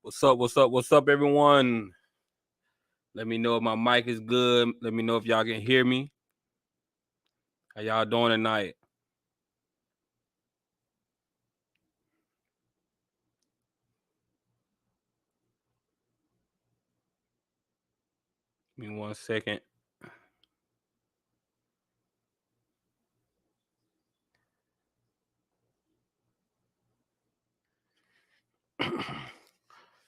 What's up? What's up? What's up, everyone? Let me know if my mic is good. Let me know if y'all can hear me. How y'all doing tonight? Give me 1 second.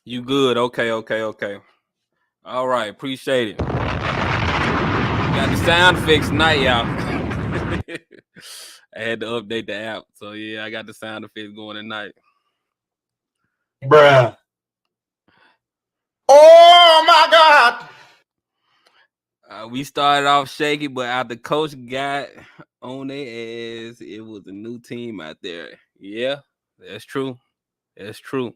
You good? Okay. All right, appreciate it. Got the sound effects tonight, y'all. I had to update the app, so yeah, I got the sound effects going tonight. Bruh. Oh my God. We started off shaky, but after coach got on their ass, it was a new team out there. Yeah, that's true. That's true.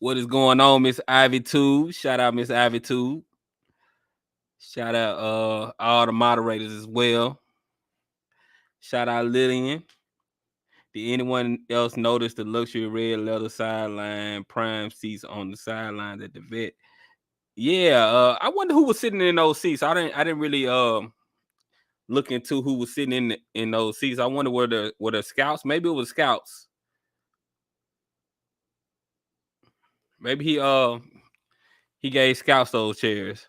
What is going on, Miss Ivy Tube? Shout out Miss Ivy Tube. Shout out all the moderators as well. Shout out Lillian. Did anyone else notice the luxury red leather sideline prime seats on the sidelines at the vet? Yeah, I wonder who was sitting in those seats. I didn't really look into who was sitting in those seats. I wonder were the scouts. Maybe it was scouts. Maybe he gave scouts those chairs.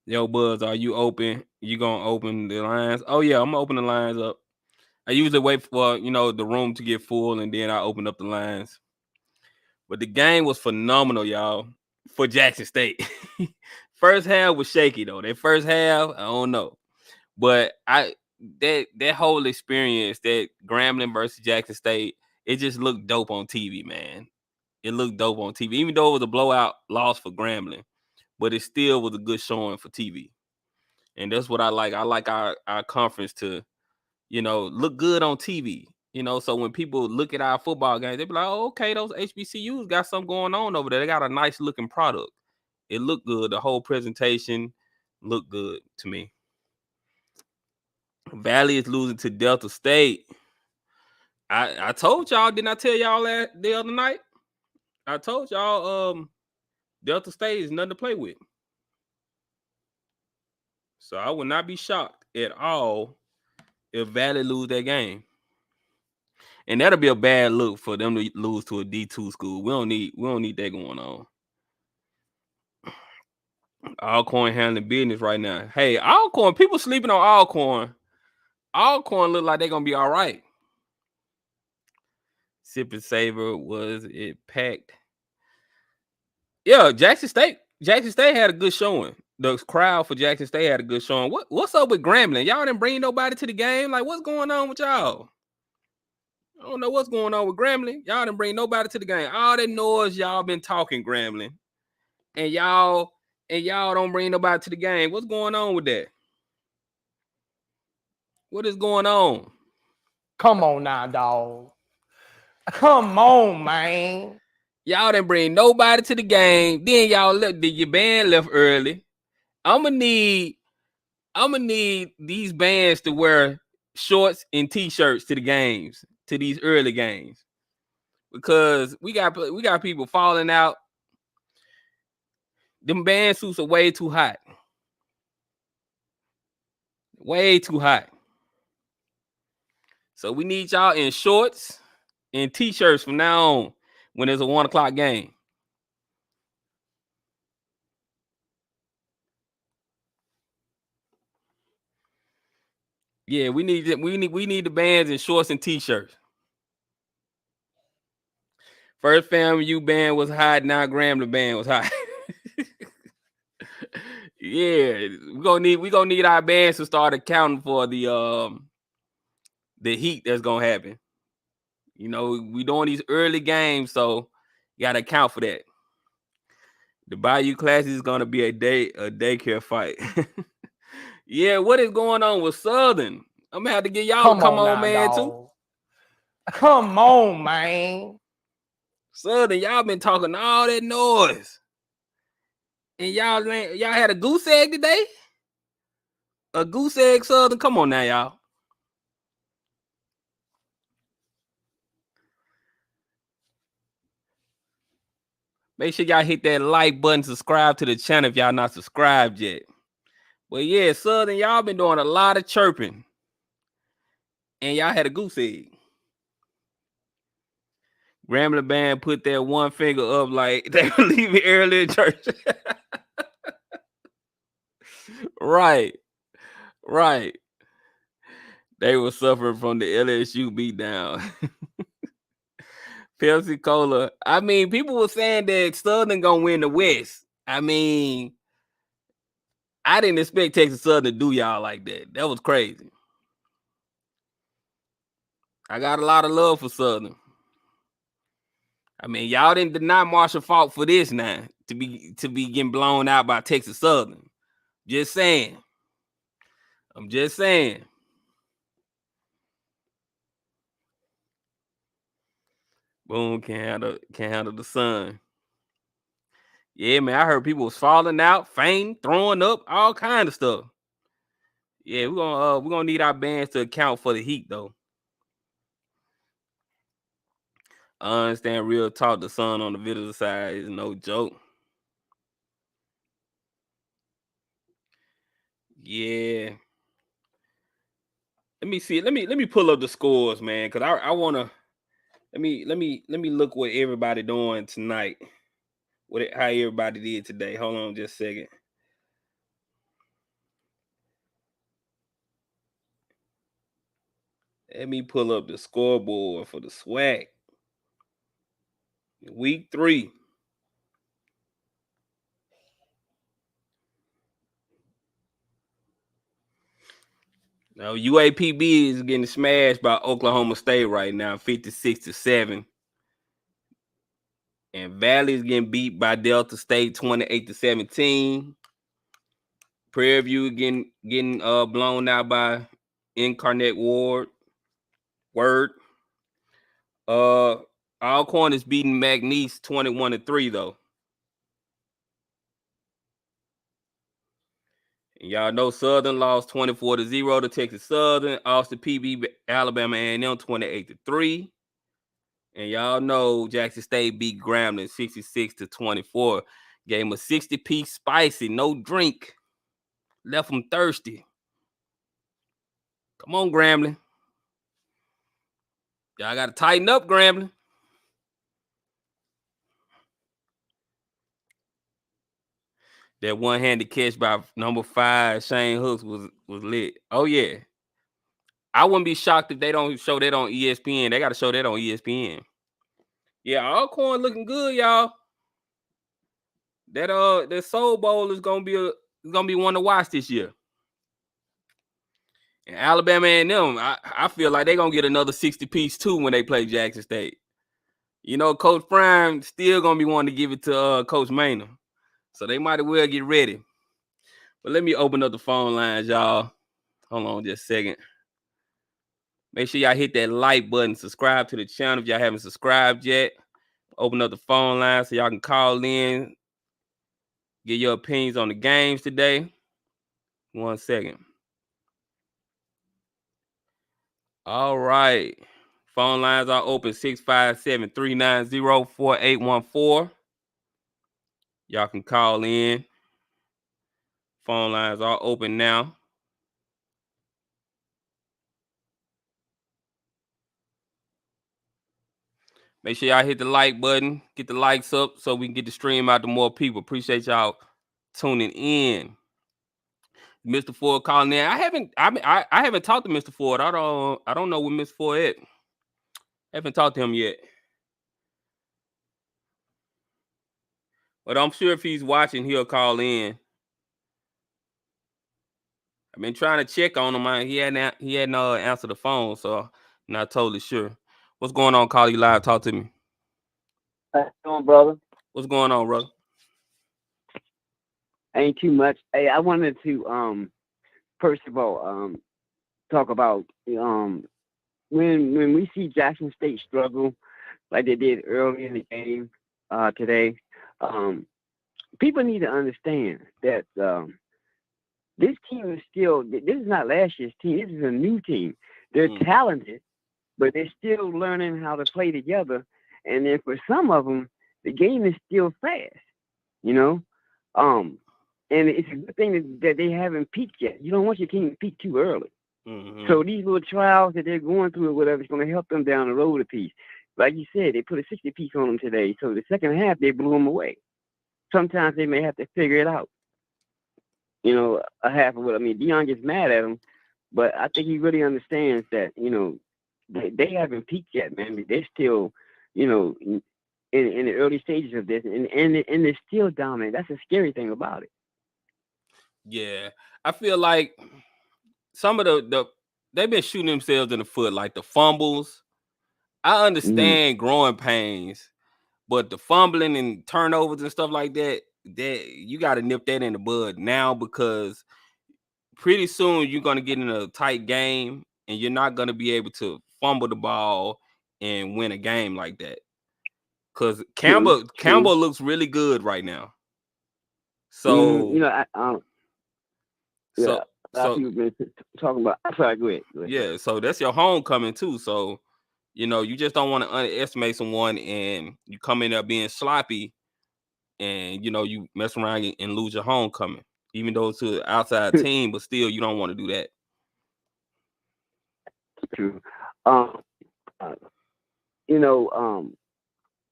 Yo, Buzz, are you open? You gonna open the lines? Oh yeah, I'm gonna open the lines up. I usually wait for the room to get full and then I open up the lines. But the game was phenomenal, y'all, for Jackson State. First half was shaky though. That first half, I don't know. But that whole experience, that Grambling versus Jackson State, it just looked dope on TV, man. It looked dope on TV, even though it was a blowout loss for Grambling, but it still was a good showing for TV. And that's what I like. I like our conference to, look good on TV. So when people look at our football games, they be like, oh, okay, those HBCUs got something going on over there. They got a nice looking product. It looked good. The whole presentation looked good to me. Valley is losing to Delta State. I told y'all, didn't I tell y'all that the other night? I told y'all Delta State is nothing to play with. So I would not be shocked at all if Valley lose that game. And that'll be a bad look for them to lose to a D2 school. We don't need that going on. Alcorn handling business right now. Hey, Alcorn, people sleeping on Alcorn. Alcorn look like they're gonna be all right. Sip and Savor, was it packed? Yeah, Jackson State had a good showing. The crowd for Jackson State had a good showing. What's up with Grambling? Y'all didn't bring nobody to the game. Like, what's going on with y'all? I don't know what's going on with Grambling. Y'all didn't bring nobody to the game. All that noise y'all been talking Grambling, and y'all don't bring nobody to the game. What's going on with that? What is going on? Come on now, dog. Come on, man. Y'all didn't bring nobody to the game. Then y'all your band left early. I'ma need these bands to wear shorts and t-shirts to the games, to these early games. Because we got people falling out. Them band suits are way too hot. Way too hot. So we need y'all in shorts and t-shirts from now on when there's a 1 o'clock game. Yeah, we need the bands in shorts and t-shirts. First FAMU band was hot, now Grambling band was hot. Yeah, we gonna need our bands to start accounting for the heat that's gonna happen. We doing these early games, so you gotta account for that. The Bayou Classic is gonna be a daycare fight. Yeah, what is going on with Southern? I'm gonna have to get y'all come on, man, dog. Too. Come on, man. Southern, y'all been talking all that noise. And y'all had a goose egg today? A goose egg, Southern? Come on now, y'all. Make sure y'all hit that like button, subscribe to the channel if y'all not subscribed yet. But yeah, Southern, y'all been doing a lot of chirping. And y'all had a goose egg. Grambling band put that one finger up like they were leaving early in church. Right. They were suffering from the LSU beatdown. Pepsi Cola. I mean, people were saying that Southern gonna win the West. I mean, I didn't expect Texas Southern to do y'all like that. That was crazy. I got a lot of love for Southern. I mean, y'all didn't deny Marshall Faulk for this now to be getting blown out by Texas Southern. Just saying. I'm just saying. Boom, can't handle the sun. Yeah, man, I heard people was falling out, fainting, throwing up, all kind of stuff. Yeah, we're gonna need our bands to account for the heat though. I understand real talk, the sun on the visitor side is no joke. Yeah. Let me see. Let me pull up the scores, man, because I wanna let me look what everybody doing tonight. How everybody did today. Hold on just a second. Let me pull up the scoreboard for the SWAC. Week 3. Now UAPB is getting smashed by Oklahoma State right now, 56-7. And Valley is getting beat by Delta State 28-17. Prairie View getting blown out by Incarnate Word. Alcorn is beating McNeese 21-3 though. And y'all know Southern lost 24-0 to Texas Southern. Austin PB Alabama A&M 28-3. And y'all know Jackson State beat Grambling 66-24. Gave him a 60-piece spicy, no drink. Left them thirsty. Come on, Grambling. Y'all got to tighten up, Grambling. That one-handed catch by number 5, Shane Hooks, was lit. Oh, yeah. I wouldn't be shocked if they don't show that on ESPN. They got to show that on ESPN. Yeah, Alcorn looking good, y'all. That Soul Bowl is gonna be one to watch this year. And Alabama A&M, I feel like they're gonna get another 60-piece too when they play Jackson State. You know, Coach Prime still gonna be wanting to give it to Coach Maynard. So they might as well get ready. But let me open up the phone lines, y'all. Hold on just a second. Make sure y'all hit that like button, subscribe to the channel if y'all haven't subscribed yet. Open up the phone line so y'all can call in, get your opinions on the games today. 1 second. All right. Phone lines are open, 657-390-4814. Y'all can call in. Phone lines are open now. Make sure y'all hit the like button, get the likes up so we can get the stream out to more people. Appreciate y'all tuning in. Mr. Ford calling in. I haven't talked to Mr. Ford. I don't know where Mr. Ford is. I haven't talked to him yet. But I'm sure if he's watching, he'll call in. I've been trying to check on him. He hadn't answered the phone, so I'm not totally sure. What's going on, Call You Live? Talk to me. How you doing, brother? What's going on, brother? Ain't too much. Hey, I wanted to first of all talk about when we see Jackson State struggle like they did early in the game today. People need to understand that this team is still. This is not last year's team. This is a new team. They're talented, but they're still learning how to play together. And then for some of them, the game is still fast, you know. And it's a good thing that they haven't peaked yet. You don't want your team to peak too early. Mm-hmm. So these little trials that they're going through or whatever is going to help them down the road a piece. Like you said, they put a 60 piece on them today. So the second half, they blew them away. Sometimes they may have to figure it out. You know, a half of what I mean. Dion gets mad at them, but I think he really understands that, you know, they haven't peaked yet, man. They're still, you know, in the early stages of this, and they're still dominant. That's the scary thing about it. Yeah, I feel like some of the they've been shooting themselves in the foot, like the fumbles. I understand growing pains, but the fumbling and turnovers and stuff like that you got to nip that in the bud now, because pretty soon you're going to get in a tight game and you're not going to be able to fumble the ball and win a game like that. Because Campbell looks really good right now. So you know, you've been talking about. I'm sorry, go ahead. Yeah, so that's your homecoming too. So, you know, you just don't want to underestimate someone and you come in there being sloppy and, you know, you mess around and lose your homecoming, even though it's to an outside team, but still you don't want to do that. True. You know,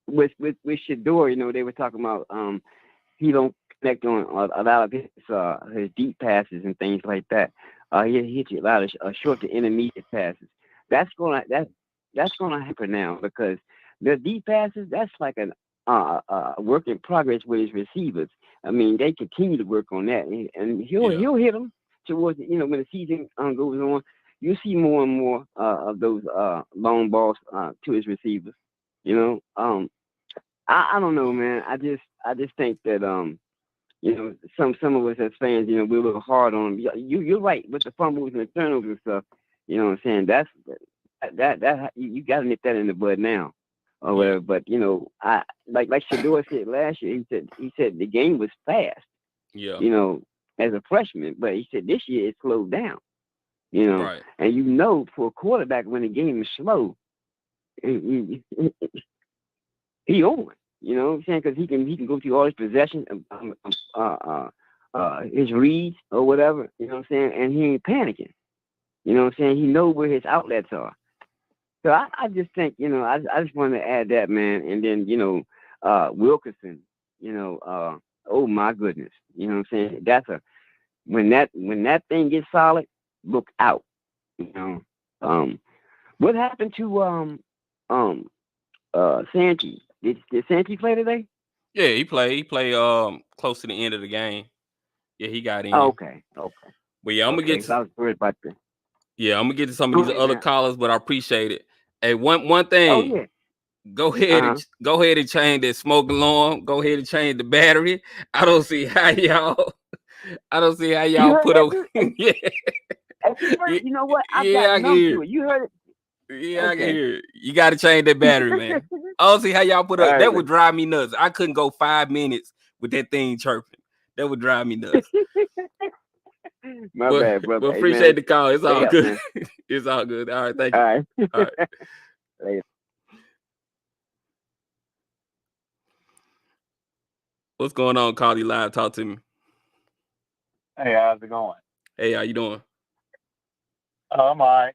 with Shador, you know, they were talking about he don't connect on a lot of his deep passes and things like that. He hits you a lot of short to intermediate passes. That's gonna happen now, because the deep passes, that's like a work in progress with his receivers. I mean, they continue to work on that, and he'll hit them towards, you know, when the season goes on. You see more and more of those long balls to his receivers. You know, I don't know, man. I just think that you know, some of us as fans, you know, we're a little hard on him. You're right with the fumbles and the turnovers and stuff. You know what I'm saying? That you got to nip that in the bud now, or whatever. But you know, I like Shador said last year. He said the game was fast. Yeah. You know, as a freshman, but he said this year it slowed down. You know, right. And you know, for a quarterback, when the game is slow, he on. You know what I'm saying? Because he can go through all his possessions, his reads or whatever. You know what I'm saying? And he ain't panicking. You know what I'm saying? He knows where his outlets are. So I just think, you know, I just want to add that, man. And then, you know, Wilkerson, you know, oh my goodness. You know what I'm saying? When that thing gets solid, look out. You know. What happened to Santee? Did Santee play today? Yeah, he played close to the end of the game. Yeah, he got in. Okay. But yeah, I'm gonna get to, I was worried about that. Yeah, I'm gonna get to some of these other callers, but I appreciate it. Hey, one thing. Oh yeah. Go ahead and change that smoke alarm. Go ahead and change the battery. I don't see how y'all put up. Yeah. You know what? I can hear it. You heard it. Yeah, I can hear it. You got to change that battery, man. I don't see how y'all put up. That would drive me nuts. I couldn't go 5 minutes with that thing chirping. That would drive me nuts. My bad, brother. But appreciate the call. It's all good. It's all good. All right, thank you. All right. All right. Later. What's going on, Carly Live? Talk to me. Hey, how's it going? Hey, how you doing? I'm all right.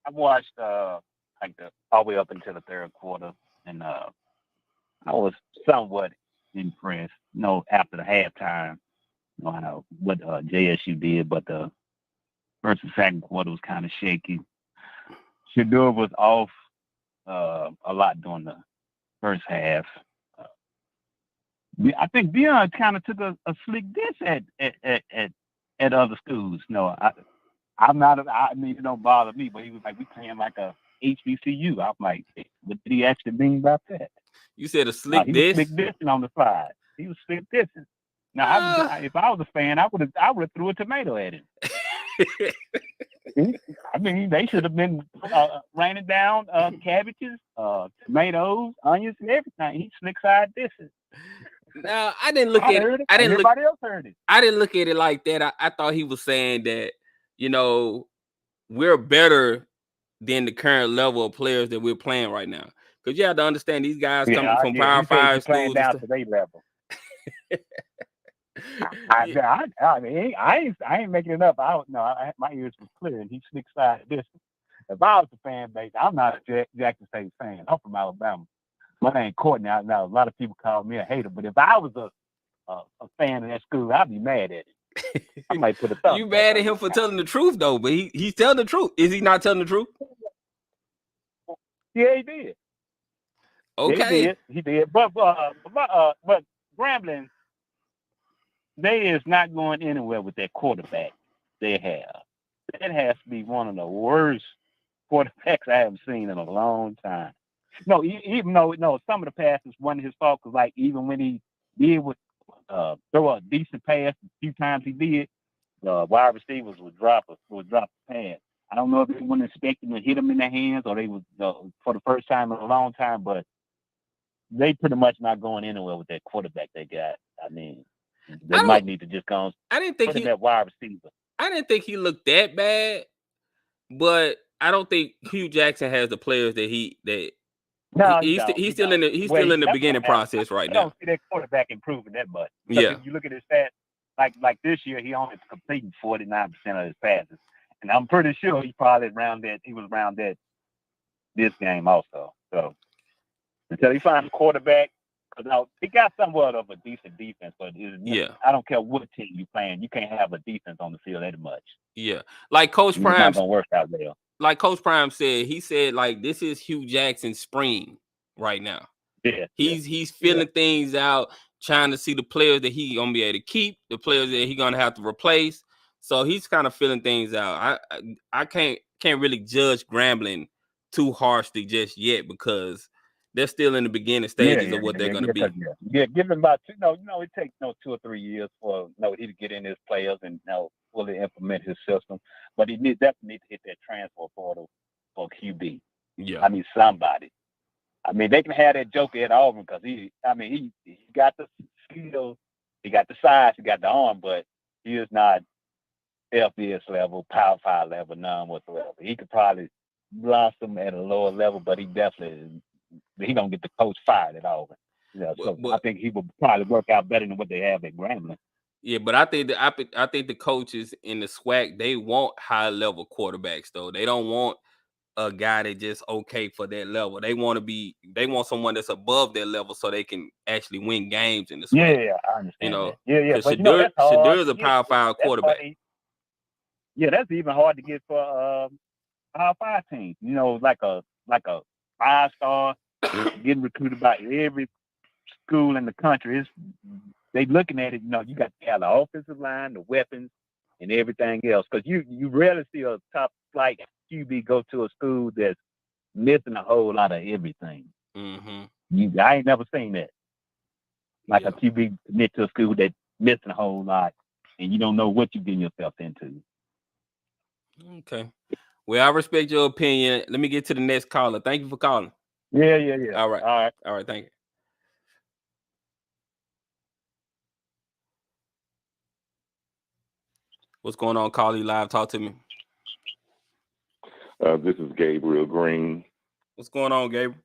I've watched all the way up until the third quarter, and I was somewhat impressed. You know, after the halftime, you know what JSU did, but the first and second quarter was kind of shaky. Shador was off a lot during the first half. I think Dion kind of took a slick diss at other schools. No, I'm not. I mean, it don't bother me, but he was like, "We playing like a HBCU." I'm like, "What did he actually mean by that?" You said a slick diss? He was slick dissing on the side. He was slick dissing. Now, if I was a fan, I would have threw a tomato at him. I mean, they should have been raining down cabbages, tomatoes, onions, and everything. He slick side dissing. No, I didn't look at it. Everybody else heard it. I didn't look at it like that. I thought he was saying that, you know, we're better than the current level of players that we're playing right now. Because you have to understand these guys Yeah, coming from yeah, Power you say Five he's playing schools and down stuff. to their level. I mean, I ain't making it up. I don't know. My ears were clear, and he sneaks side this. If I was a fan base, I'm not a Jackson State fan. I'm from Alabama. My name Courtney. Now a lot of people call me a hater, but if I was a fan of that school, I'd be mad at it. I might put a thumb. You mad at him for telling the truth though, but he's telling the truth. Is he not telling the truth? Yeah, he did. Okay. Yeah, he did. But Grambling, they is not going anywhere with that quarterback they have. That has to be one of the worst quarterbacks I haven't seen in a long time. No, even though some of the passes wasn't his fault, because like even when he did throw a decent pass, a few times he did, the wide receivers would drop the pass. I don't know if they weren't expecting to hit him in the hands or they was for the first time in a long time, but they pretty much not going anywhere with that quarterback they got. I mean, they might need to just go. I didn't think he that wide receiver. I didn't think he looked that bad, but I don't think Hugh Jackson has the players that he's still in the beginning process right now. I don't see that quarterback improving that much. Yeah. If you look at his stats, like this year, he only completing 49% of his passes, and I'm pretty sure he was around that this game also. So until he finds a quarterback, because he got somewhat of a decent defense, but I don't care what team you playing, you can't have a defense on the field that much. Yeah, like Coach Prime, not gonna work out well. Like Coach Prime said, he said like this is Hugh Jackson's spring right now. Yeah, he's feeling things out, trying to see the players that he gonna be able to keep, the players that he gonna have to replace. So he's kind of feeling things out. I can't really judge Grambling too harshly just yet because they're still in the beginning stages of what they're gonna be. Yeah, give him about it takes 2 or 3 years for he to get in his players and fully implement his system. But he definitely needs to hit that transfer portal for QB. Yeah, I mean somebody. I mean they can have that joker at Auburn because he got the skill, he got the size, he got the arm, but he is not FBS level, Power 5 level, none whatsoever. He could probably blossom at a lower level, but he definitely gonna get the coach fired at Auburn. Yeah, so I think he will probably work out better than what they have at Grambling. Yeah, but I think the coaches in the SWAC, they want high level quarterbacks though. They don't want a guy that just okay for that level. They want someone that's above their level so they can actually win games in the SWAC. Yeah, I understand. That. Yeah. But Shadur is a Power 5 quarterback. Yeah, that's even hard to get for Power 5 teams. Like a 5-star getting recruited by every school in the country. They looking at it. You got to have the offensive line, the weapons, and everything else. Because you rarely see a top flight QB go to a school that's missing a whole lot of everything. Mm-hmm. I ain't never seen that. Like a QB commit to a school that's missing a whole lot, and you don't know what you're getting yourself into. Okay. Well, I respect your opinion. Let me get to the next caller. Thank you for calling. Yeah. All right. Thank you. What's going on, Caller? You live? Talk to me. This is Gabriel Green. What's going on, Gabriel?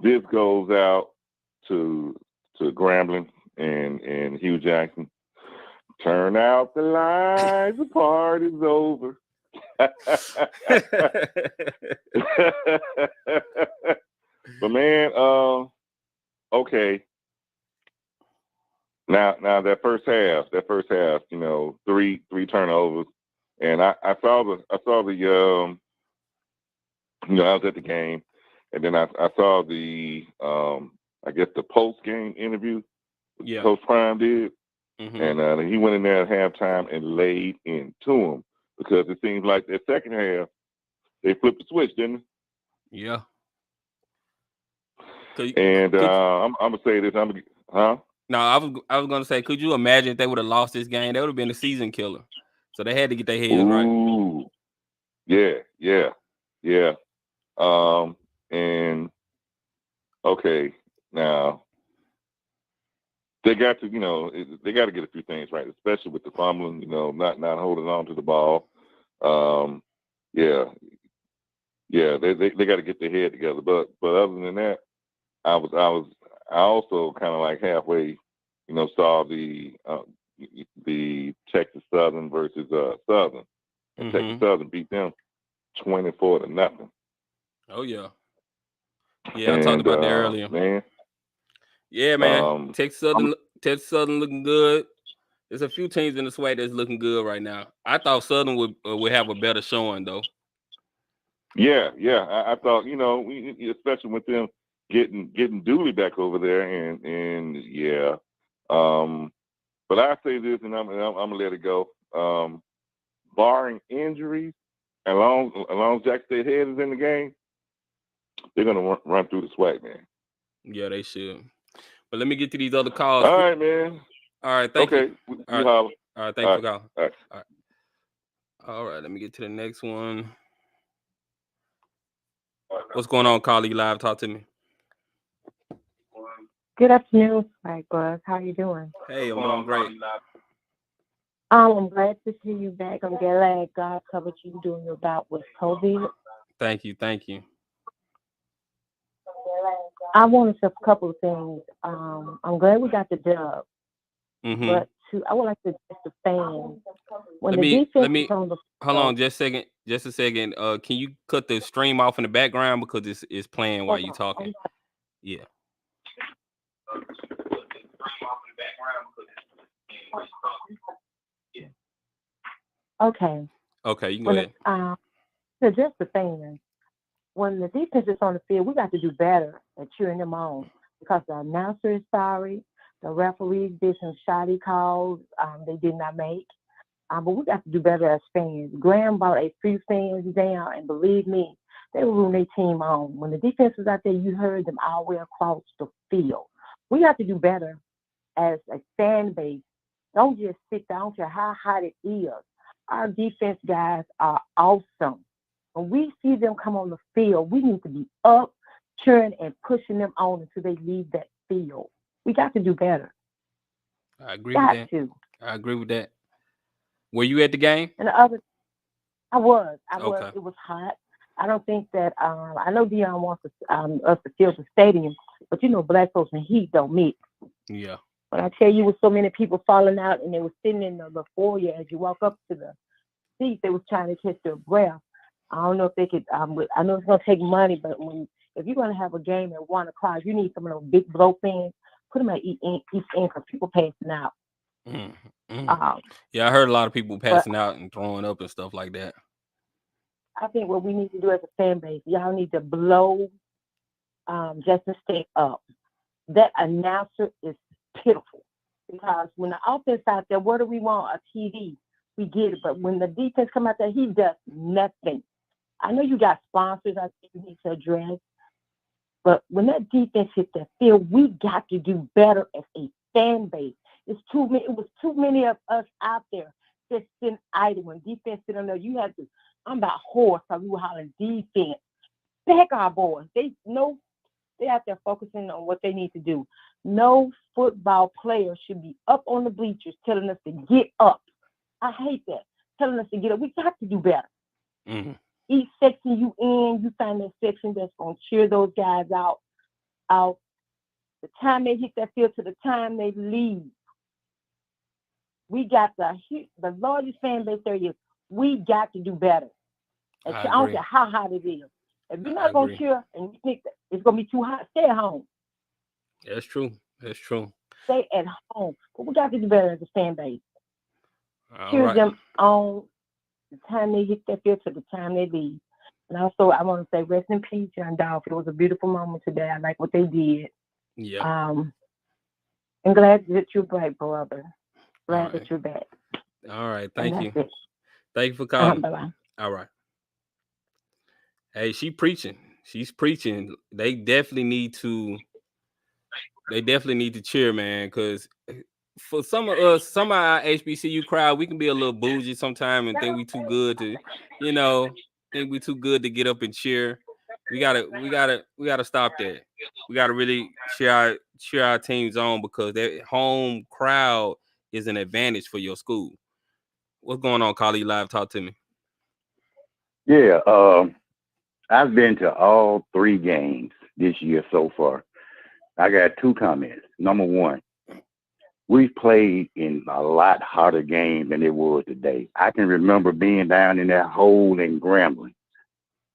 This goes out to Grambling and Hugh Jackson. Turn out the lights, the party's over. But man, okay. Now that first half, three turnovers, and I saw the I was at the game, and then I saw the I guess the post game interview Coach Prime did. Mm-hmm. And he went in there at halftime and laid into him because it seems like that second half they flipped the switch, didn't they? Yeah. I'm gonna say this. Huh? No, I was gonna say, could you imagine if they would have lost this game? That would have been a season killer. So they had to get their heads right. Yeah. And okay, now they got to, get a few things right, especially with the fumbling, not holding on to the ball. yeah, they got to get their head together. But other than that, I also kind of like halfway, saw the Texas Southern versus Southern, and Texas Southern beat them 24-0. Oh yeah, I talked about that earlier, man. Yeah, man. Texas Southern looking good. There's a few teams in the SWAC that's looking good right now. I thought Southern would have a better showing though. Yeah. I thought, especially with them getting Dooley back over there, and yeah. But I say this, and I'm gonna let it go. Barring injuries, as long as Jackson State head is in the game, they're gonna run through the SWAC, man. Yeah, they should. But let me get to these other calls. All right, man. All right, thank you. All right, thank you for calling. All right. All right, let me get to the next one. What's going on, Carly Live? Talk to me. Good afternoon, Spike Buzz. How you doing? Hey, I'm doing great. I'm glad to see you back. I'm glad God covered you during your bout with COVID. Thank you. I want to say a couple of things. I'm glad we got the dub, but I would like to ask the fans. When hold on, just a second. Can you cut the stream off in the background because it's playing while you're talking? Yeah. Okay. Okay, you can go ahead. So just the fans. When the defense is on the field, we got to do better at cheering them on because the announcer is sorry. The referees did some shoddy calls they did not make. But we got to do better as fans. Graham brought a few fans down, and believe me, they were rooting their team on. When the defense was out there, you heard them all the way across the field. We got to do better as a fan base. Don't just sit there. I don't care how hot it is. Our defense guys are awesome. When we see them come on the field, we need to be up, cheering, and pushing them on until they leave that field. We got to do better. I agree with that. Were you at the game? And I was. Okay. It was hot. I don't think that. I know Dion wants us to fill the stadium, but black folks and heat don't mix. Yeah. But I tell you, with so many people falling out, and they were sitting in the foyer as you walk up to the seat, they was trying to catch their breath. I don't know if they could. I know it's gonna take money, but if you're gonna have a game at 1 o'clock, you need some of those big blow fans. Put them at each end because people passing out. Yeah, I heard a lot of people passing out and throwing up and stuff like that. I think what we need to do as a fan base, y'all need to blow Jackson State up. That announcer is pitiful because when the offense out there, what do we want? A TV. We get it, but when the defense come out there, he does nothing. I know you got sponsors I think you need to address, but when that defense hit that field, we got to do better as a fan base. It was too many of us out there just sitting idle. When defense sit on there, you had to. I'm about horse, so we were hollering defense. Back our boys. They out there focusing on what they need to do. No football player should be up on the bleachers telling us to get up. I hate that. Telling us to get up. We got to do better. Each section you in, you find that section that's going to cheer those guys out. The time they hit that field to the time they leave. We got the largest fan base there is. We got to do better. I don't care how hot it is. If you're not going to cheer and you think that it's going to be too hot, stay at home. That's true. Stay at home. But we got to do better as a fan base. Cheer them on the time they hit that field to the time they leave. And also, I want to say rest in peace, John Dolph. It was a beautiful moment today. I like what they did. Yeah. I'm glad that you're back, brother. Glad that you're back. All right. Thank you. Thank you for calling. Bye-bye. All right. Hey, she's preaching. They definitely need to cheer, man, because for some of our HBCU crowd, we can be a little bougie sometimes and think we too good to, get up and cheer. We gotta stop that. We gotta really cheer our teams on because that home crowd is an advantage for your school. What's going on, Carly Live? Talk to me. Yeah, I've been to all 3 games this year so far. I got 2 comments. Number one, we've played in a lot harder game than it was today. I can remember being down in that hole in Grambling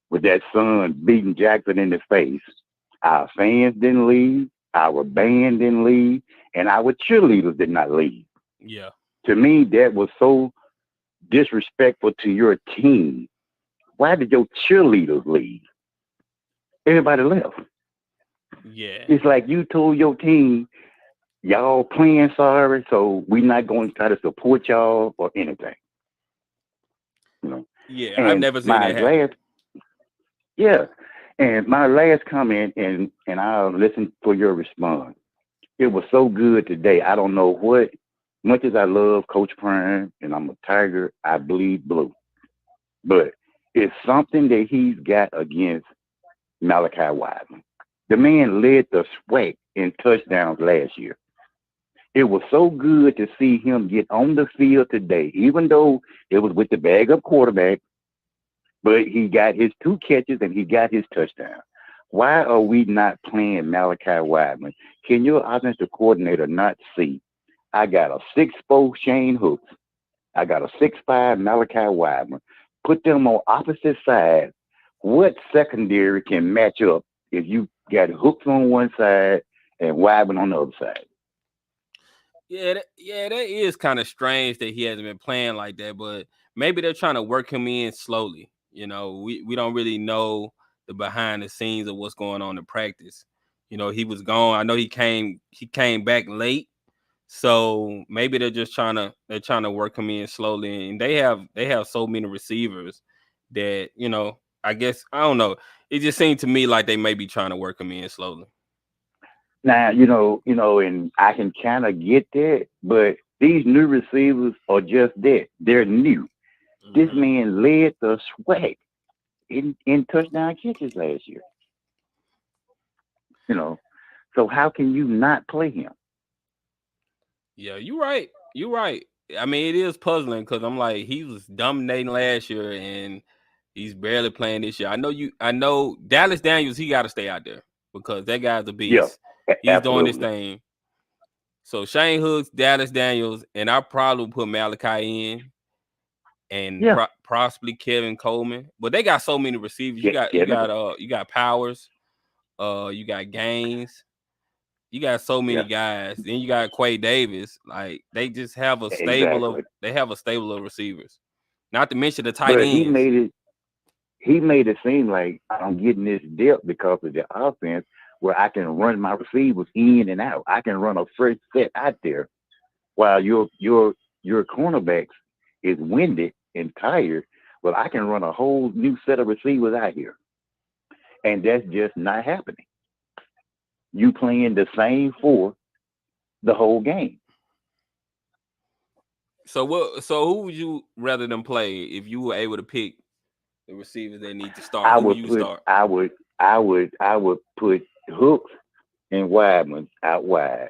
with that sun beating Jackson in the face. Our fans didn't leave, our band didn't leave, and our cheerleaders did not leave. Yeah. To me, that was so disrespectful to your team. Why did your cheerleaders leave? Everybody left. Yeah. It's like you told your team, y'all playing sorry, so we're not going to try to support y'all or anything. You know. Yeah, And I've never seen that happen. And my last comment, and I'll listen for your response. It was so good today. I don't know what, much as I love Coach Prime and I'm a Tiger, I bleed blue. But it's something that he's got against Malachi Wiseman. The man led the SWAC in touchdowns last year. It was so good to see him get on the field today, even though it was with the bag-up quarterback, but he got his 2 catches and he got his touchdown. Why are we not playing Malachi Wiseman? Can your offensive coordinator not see? I got a 6'4" Shane Hooks. I got a 6'5" Malachi Wiseman. Put them on opposite sides. What secondary can match up if you got Hooks on one side and Wiseman on the other side? Yeah, that is kind of strange that he hasn't been playing like that, but maybe they're trying to work him in slowly. You know, we don't really know the behind the scenes of what's going on in practice. You know, he was gone. I know he came back late. So maybe they're trying to work him in slowly, and they have so many receivers that, you know, I guess, I don't know. It just seemed to me like they may be trying to work him in slowly. Now, you know, and I can kind of get that, but these new receivers are just that. They're new. This man led the SWAC in touchdown catches last year. You know, so how can you not play him? Yeah, you're right. You're right. I mean, it is puzzling because I'm like, he was dominating last year and he's barely playing this year. I know Dallas Daniels, he got to stay out there because that guy's a beast. He's doing this thing. So Shane Hooks, Dallas Daniels, and I probably put Malachi in, and possibly Kevin Coleman. But they got so many receivers. You got Powers, you got Gaines. You got so many guys. Then you got Quay Davis. Like, they just have a stable of receivers. Not to mention the tight ends. He made it seem like I'm getting this depth because of the offense where I can run my receivers in and out. I can run a fresh set out there while your cornerbacks is winded and tired. Well, I can run a whole new set of receivers out here. And that's just not happening. You playing the same 4 the whole game. So who would you rather them play if you were able to pick the receivers that need to start? I would put Hooks and Wiseman out wide.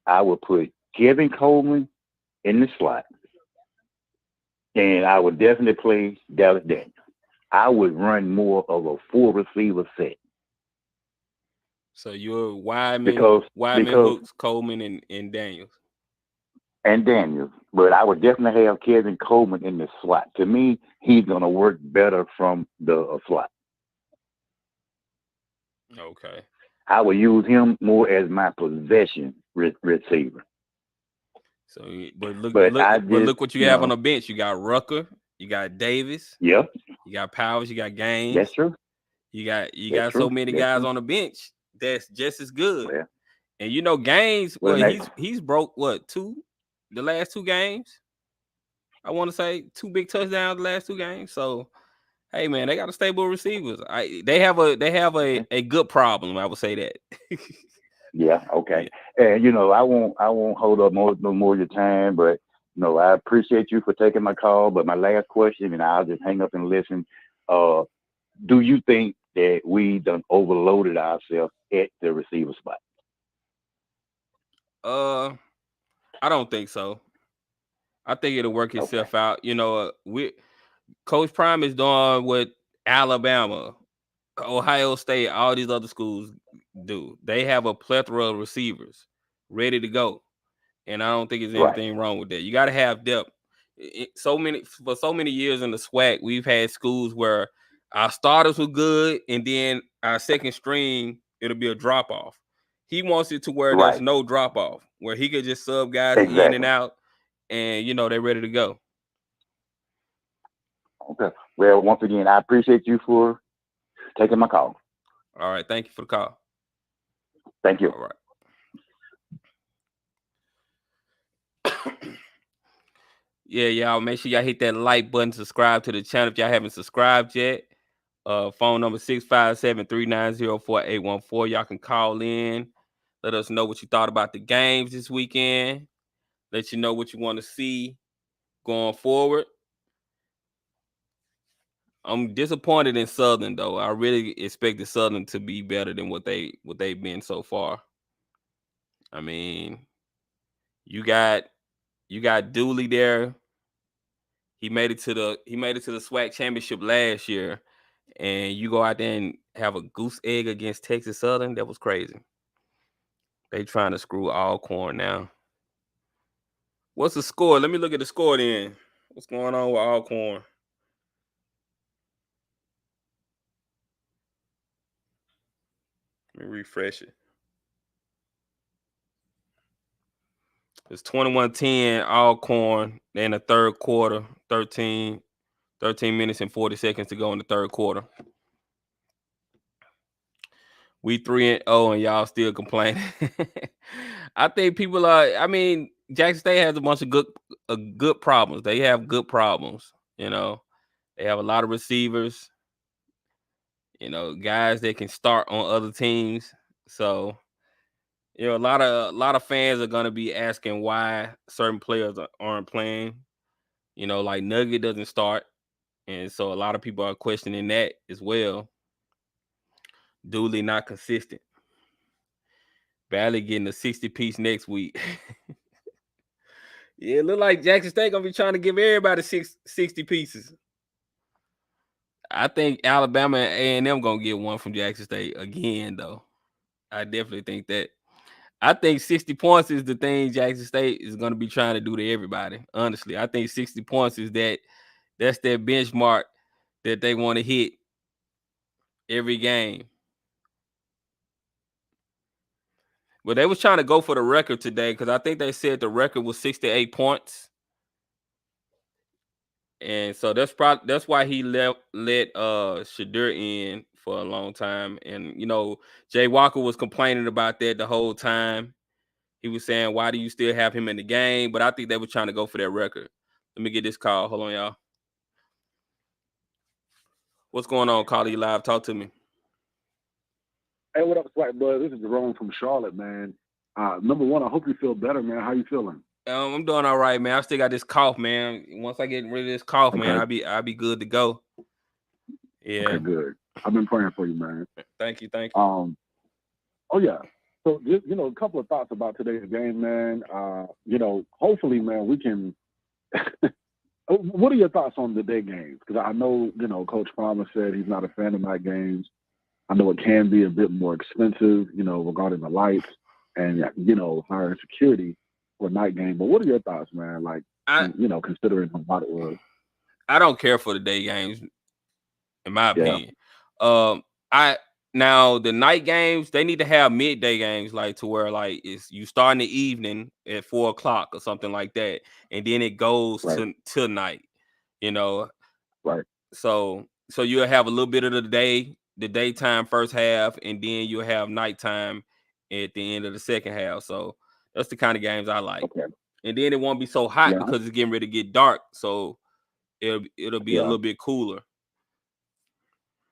I would put Kevin Coleman in the slot. And I would definitely play Dallas Daniels. I would run more of a 4 receiver set. So you're Wiseman, Hooks, Coleman, and Daniels. And Daniels. But I would definitely have Kevin Coleman in the slot. To me, he's going to work better from the slot. Okay. I would use him more as my possession receiver. So, but look what you have on the bench. You got Rucker, you got Davis. Yep. You got Powers, you got Gaines. That's true. You got so many guys on the bench that's just as good. Well, and you know, Gaines, he's broke the last 2 games. I want to say 2 big touchdowns the last 2 games. So, hey man, they got a stable receivers. They have a good problem. I would say that. Yeah. Okay. And you know, I won't hold up no more of your time, but you know, I appreciate you for taking my call. But my last question, and I'll just hang up and listen. Do you think that we done overloaded ourselves at the receiver spot? I don't think so. I think it'll work itself out. You know, Coach Prime is doing what Alabama Ohio State, all these other schools do. They have a plethora of receivers ready to go, and I don't think there's anything wrong with that. You got to have depth. For so many years in the SWAC, we've had schools where our starters were good, and then our second string it'll be a drop off. He wants it to where there's no drop off, where he could just sub guys in and out, and they're ready to go. Okay. Well, once again, I appreciate you for taking my call. All right. Thank you for the call. Thank you. All right. Yeah, y'all, make sure y'all hit that like button, subscribe to the channel if y'all haven't subscribed yet. Phone number 657-390-4814. Y'all can call in. Let us know what you thought about the games this weekend. Let you know what you want to see going forward. I'm disappointed in Southern, though. I really expected Southern to be better than what they've been so far. I mean, you got Dooley there. He made it to the SWAC championship last year, and you go out there and have a goose egg against Texas Southern. That was crazy. They trying to screw Alcorn now. What's the score? Let me look at the score then. What's going on with Alcorn? Let me refresh it. It's 21-10 Alcorn in the third quarter. 13 minutes and 40 seconds to go in the third quarter. We 3-0 and y'all still complaining. I think people are. I mean, Jackson State has a bunch of good problems. They have good problems. They have a lot of receivers. Guys that can start on other teams. So, a lot of fans are gonna be asking why certain players aren't playing. Like Nugget doesn't start, and so a lot of people are questioning that as well. Dooley not consistent. Valley getting a 60-piece next week. Yeah, it look like Jackson State gonna be trying to give everybody 60 pieces. I think Alabama and A&M gonna get one from Jackson State again, though. I definitely think that. I think 60 points is the thing Jackson State is gonna be trying to do to everybody. Honestly, I think 60 points is that's their benchmark that they want to hit every game. But they was trying to go for the record today because I think they said the record was 68 points. And so that's why he let Shadur in for a long time. And Jay Walker was complaining about that the whole time. He was saying, why do you still have him in the game? But I think they were trying to go for that record. Let me get this call. Hold on, y'all. What's going on, Carly Live? Talk to me. Hey, what up, SWAC bud? This is Jerome from Charlotte, man. Number one, I hope you feel better, man. How you feeling? I'm doing all right, man. I still got this cough, man. Once I get rid of this cough, man, I'll be good to go. Yeah. Okay, good. I've been praying for you, man. Thank you. Oh yeah. So just a couple of thoughts about today's game, man. Hopefully, man, we can. What are your thoughts on the day games? Because I know, Coach Palmer said he's not a fan of night games. I know it can be a bit more expensive, regarding the lights and, higher security for a night game. But what are your thoughts, man? Like, considering how it was. I don't care for the day games, in my opinion. Now the night games, they need to have midday games, like to where like you start in the evening at 4:00 or something like that, and then it goes to night. Right. So you'll have a little bit of the daytime first half, and then you'll have nighttime at the end of the second half. So that's the kind of games I like. Okay. And then it won't be so hot because it's getting ready to get dark. So it'll be a little bit cooler.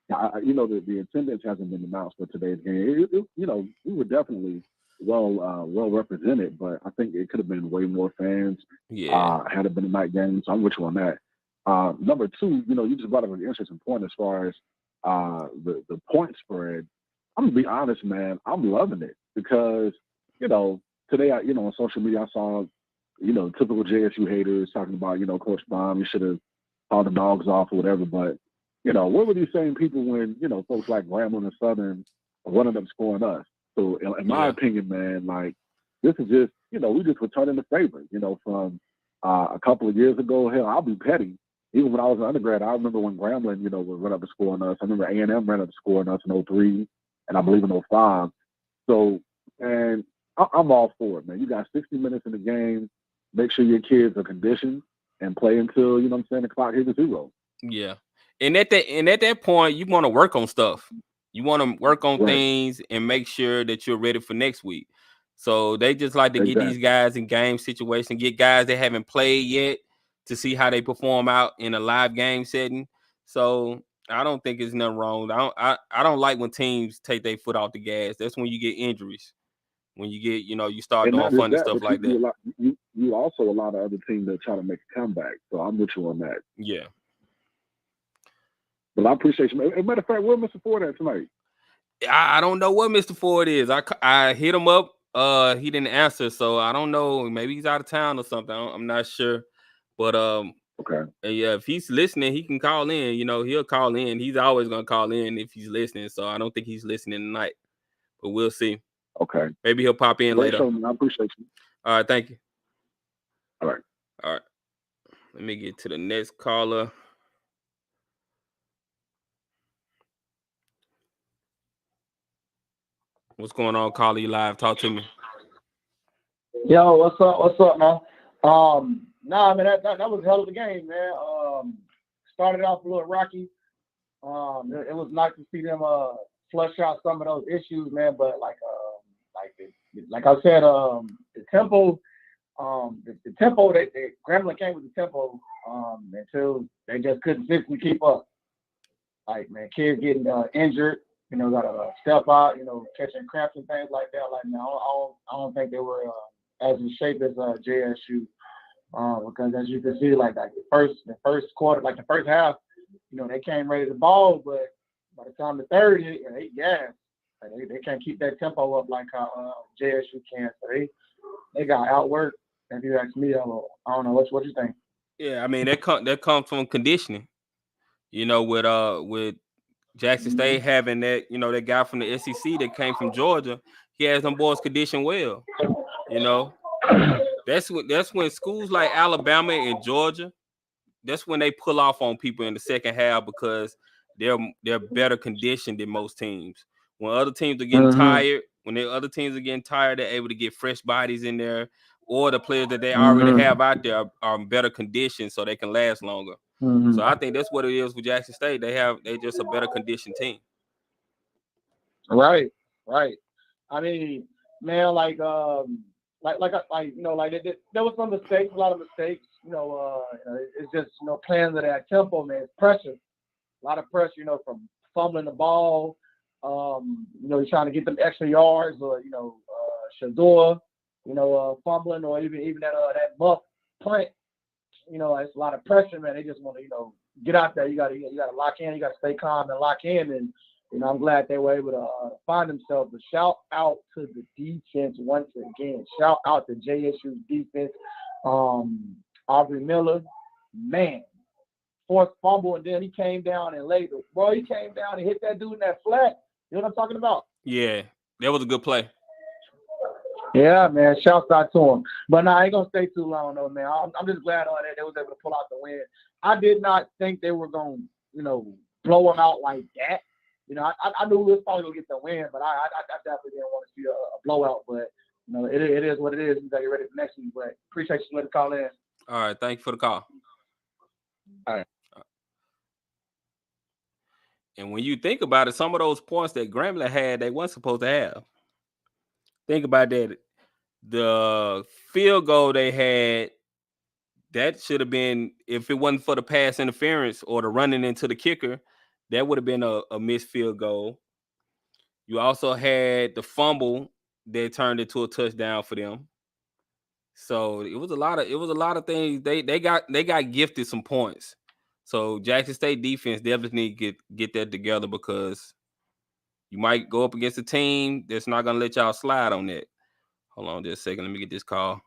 The attendance hasn't been announced for today's game. We were definitely well represented, but I think it could have been way more fans. Yeah. Had it been a night game, so I'm with you on that. Number two, you just brought up an interesting point as far as the point spread. I'm gonna be honest, man. I'm loving it because today on social media I saw typical JSU haters talking about Coach Baum, you should have called the dogs off or whatever, but what were these same people when, folks like Grambling and Southern are running up scoring us? So in my opinion, man, like, this is just, we just returning the favor, from a couple of years ago. Hell, I'll be petty. Even when I was an undergrad, I remember when Grambling, would run up and score on us. I remember A&M ran up and scored on us in 03 and I believe in 05. So, and I'm all for it, man. You got 60 minutes in the game. Make sure your kids are conditioned and play until, the clock hits 0. Yeah. And at that point, you want to work on stuff. You want to work on things and make sure that you're ready for next week. So they just like to get these guys in game situation, get guys that haven't played yet to see how they perform out in a live game setting. So I don't think there's nothing wrong. I don't like when teams take their foot off the gas. That's when you get injuries. When you get, you start doing funny stuff like that. You also allow the other team to try to make a comeback. So I'm with you on that. Yeah. But I appreciate you. As a matter of fact, where's Mr. Ford at tonight? I don't know what Mr. Ford is. I hit him up. He didn't answer, so I don't know. Maybe he's out of town or something. I'm not sure. But okay. Yeah, if he's listening, he can call in. He'll call in. He's always gonna call in if he's listening. So I don't think he's listening tonight. But we'll see. Okay. Maybe he'll pop in later. I appreciate you. All right, thank you. All right. Let me get to the next caller. What's going on, caller? You live? Talk to me. Yo, what's up, man? Nah, man, that was a hell of a game, man. Started off a little rocky. It was nice to see them flush out some of those issues, man. But like I said, the tempo, Grambling came with the tempo until they just couldn't physically keep up. Like, man, kids getting injured, got to step out, catching cramps and things like that. Like, man, I don't think they were as in shape as JSU, because as you can see, like the first quarter, like the first half, they came ready to ball, but by the time the third hit, they gassed. Like, they can't keep that tempo up like how JSU can. So they got outworked. If you ask me, I don't know what you think. Yeah, I mean that comes from conditioning. With Jackson State having that, that guy from the SEC that came from Georgia, he has them boys conditioned well. That's when schools like Alabama and Georgia, that's when they pull off on people in the second half because they're better conditioned than most teams. When other teams are getting tired, they're able to get fresh bodies in there, or the players that they already have out there are in better condition so they can last longer. So I think that's what it is with Jackson State. They're just a better conditioned team. Right. I mean, man, there was some mistakes, a lot of mistakes. It's just playing at that tempo, man. It's pressure, a lot of pressure. From fumbling the ball, you're trying to get them extra yards, or Shador, fumbling, or even that muff punt. It's a lot of pressure, man. They just want to, get out there. You got to lock in. You got to stay calm and lock in. And I'm glad they were able to find themselves. But shout out to the defense once again. Shout out to JSU's defense. Aubrey Miller, man, fourth fumble, and then he came down and laid it. Bro, he came down and hit that dude in that flat. You know what I'm talking about? Yeah, that was a good play. Yeah, man. Shouts out to him. But I ain't gonna stay too long though, man. I'm just glad that they was able to pull out the win. I did not think they were gonna, blow them out like that. I knew we was probably gonna get the win, but I definitely didn't want to see a blowout. But it is what it is. We gotta get ready for next week. But appreciate you letting call in. All right, thank you for the call. All right. And when you think about it, some of those points that Grambling had, they weren't supposed to have. Think about that. The field goal they had, that should have been, if it wasn't for the pass interference or the running into the kicker, that would have been a missed field goal. You also had the fumble that turned into a touchdown for them. So it was a lot of things. They got gifted some points. So Jackson State defense definitely need to get that together, because you might go up against a team that's not gonna let y'all slide on that. Hold on just a second. Let me get this call.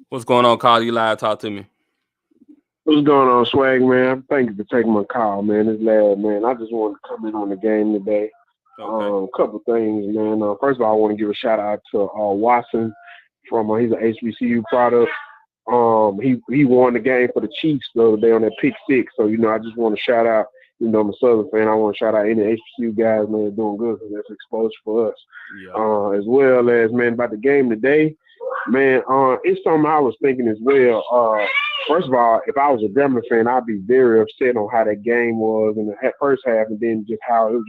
What's going on, Carl? You live? Talk to me. What's going on, Swag, man? Thank you for taking my call, man. This lad, man. I just wanted to come in on the game today. Okay. Couple things, man. First of all, I want to give a shout out to Watson from he's an HBCU product. He won the game for the Chiefs the other day on that pick six. So I just want to shout out. I'm a Southern fan. I want to shout out any HBCU guys, man, doing good because that's exposure for us. Yeah. As well as, man, about the game today, man. It's something I was thinking as well. First of all, if I was a Grambling fan, I'd be very upset on how that game was in the first half, and then just how it was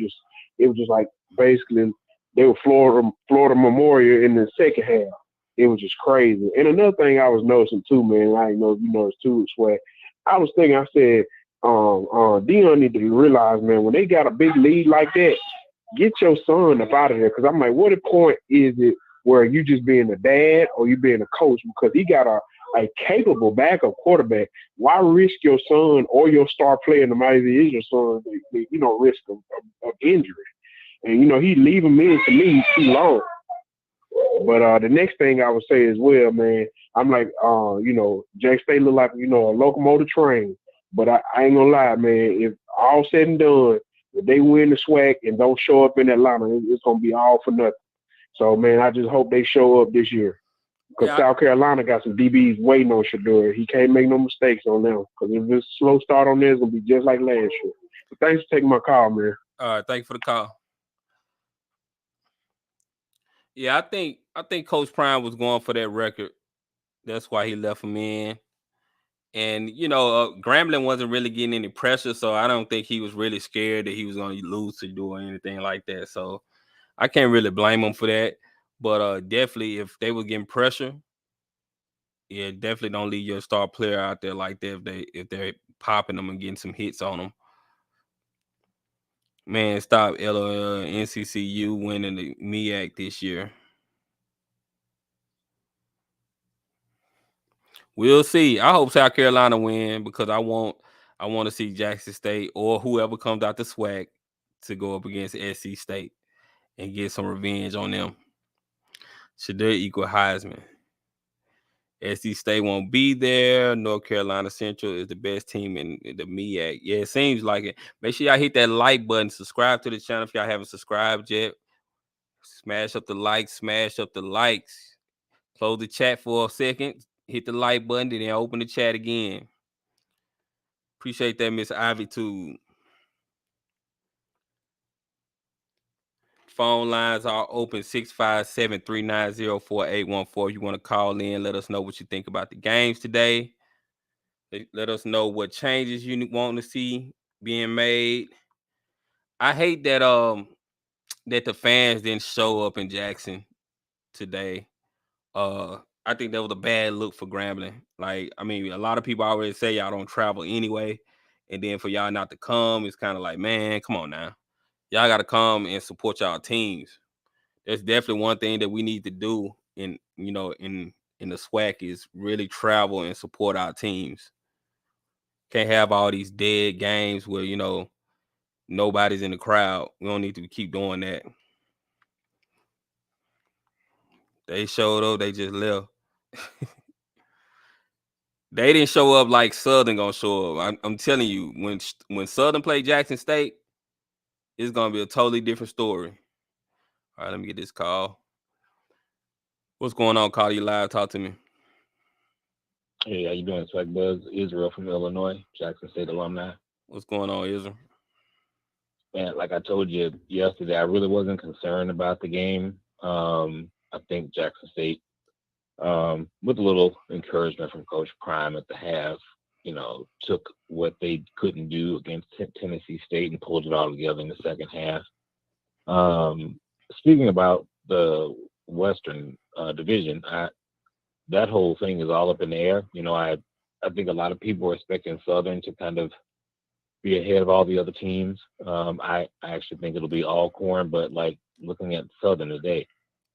just like basically they were Florida Memorial in the second half. It was just crazy. And another thing I was noticing too, man, I didn't know if you noticed too, Swag. I was thinking, I said, Dion need to realize, man, when they got a big lead like that, get your son up out of there. Because I'm like, what point is it where you just being a dad or you being a coach? Because he got a capable backup quarterback. Why risk your son or your star player, no matter if it is your son, risk of injury? And, he leave him in to me too long. But the next thing I would say as well, man, I'm like, Jack State look like, a locomotive train. But I ain't gonna lie, man, if all said and done, if they win the SWAC and don't show up in Atlanta, it's gonna be all for nothing. So, man, I just hope they show up this year. Because South Carolina got some DBs waiting on Shedeur. He can't make no mistakes on them. Because if it's a slow start on there, it's going to be just like last year. But thanks for taking my call, man. All right, thank you for the call. Yeah, I think Coach Prime was going for that record. That's why he left him in. And, Grambling wasn't really getting any pressure, so I don't think he was really scared that he was going to lose to do or anything like that. So I can't really blame him for that. But definitely, if they were getting pressure, yeah, definitely don't leave your star player out there like that if they're popping them and getting some hits on them. Man, stop LOL NCCU winning the MEAC this year. We'll see. I hope South Carolina win because I want to see Jackson State or whoever comes out the SWAC to go up against SC State and get some revenge on them. Should they equal Heisman? SC State won't be there. North Carolina Central is the best team in the MEAC. Yeah, it seems like it. Make sure y'all hit that like button. Subscribe to the channel if y'all haven't subscribed yet. Smash up the likes. Smash up the likes. Close the chat for a second. Hit the like button, then open the chat again. Appreciate that, Miss Ivy, too. Phone lines are open 657-390-4814. You want to call in, let us know what you think about the games today. Let us know what changes you want to see being made. I hate that that the fans didn't show up in Jackson today. I think that was a bad look for Grambling. Like, I mean, a lot of people already say y'all don't travel anyway. And then for y'all not to come, it's kind of like, man, come on now. Y'all got to come and support y'all teams. That's definitely one thing that we need to do in the SWAC is really travel and support our teams. Can't have all these dead games where, nobody's in the crowd. We don't need to keep doing that. They showed up, they just left. They didn't show up like Southern gonna show up. I'm telling you, when Southern play Jackson State, it's gonna be a totally different story. All right, let me get this call. What's going on? Call you live. Talk to me. Hey, how you doing, Swag Buzz? Israel from Illinois, Jackson State alumni. What's going on, Israel? Man, like I told you yesterday, I really wasn't concerned about the game. I think Jackson State, with a little encouragement from Coach Prime at the half, took what they couldn't do against Tennessee State and pulled it all together in the second half. Speaking about the Western Division, that whole thing is all up in the air. I think a lot of people are expecting Southern to kind of be ahead of all the other teams. I actually think it'll be Alcorn, but like looking at Southern today,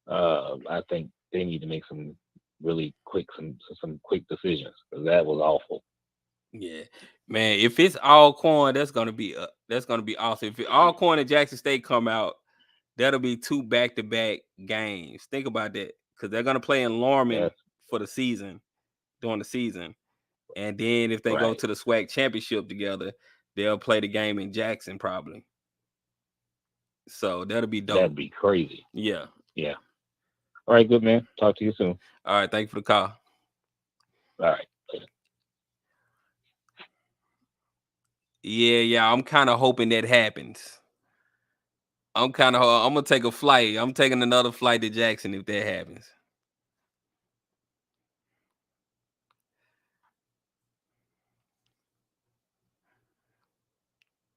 I think they need to make some really quick decisions because that was awful. Yeah, man. If it's Alcorn, that's gonna be awesome. If Alcorn and Jackson State come out, that'll be 2 back-to-back games. Think about that because they're gonna play in Lorman for the season during the season. And then if they go to the SWAC championship together, they'll play the game in Jackson probably. So that'll be dope. That'd be crazy. Yeah. Yeah. All right, good man. Talk to you soon. All right, thank you for the call. All right. Yeah, I'm kind of hoping that happens. I'm gonna take a flight. I'm taking another flight to Jackson if that happens.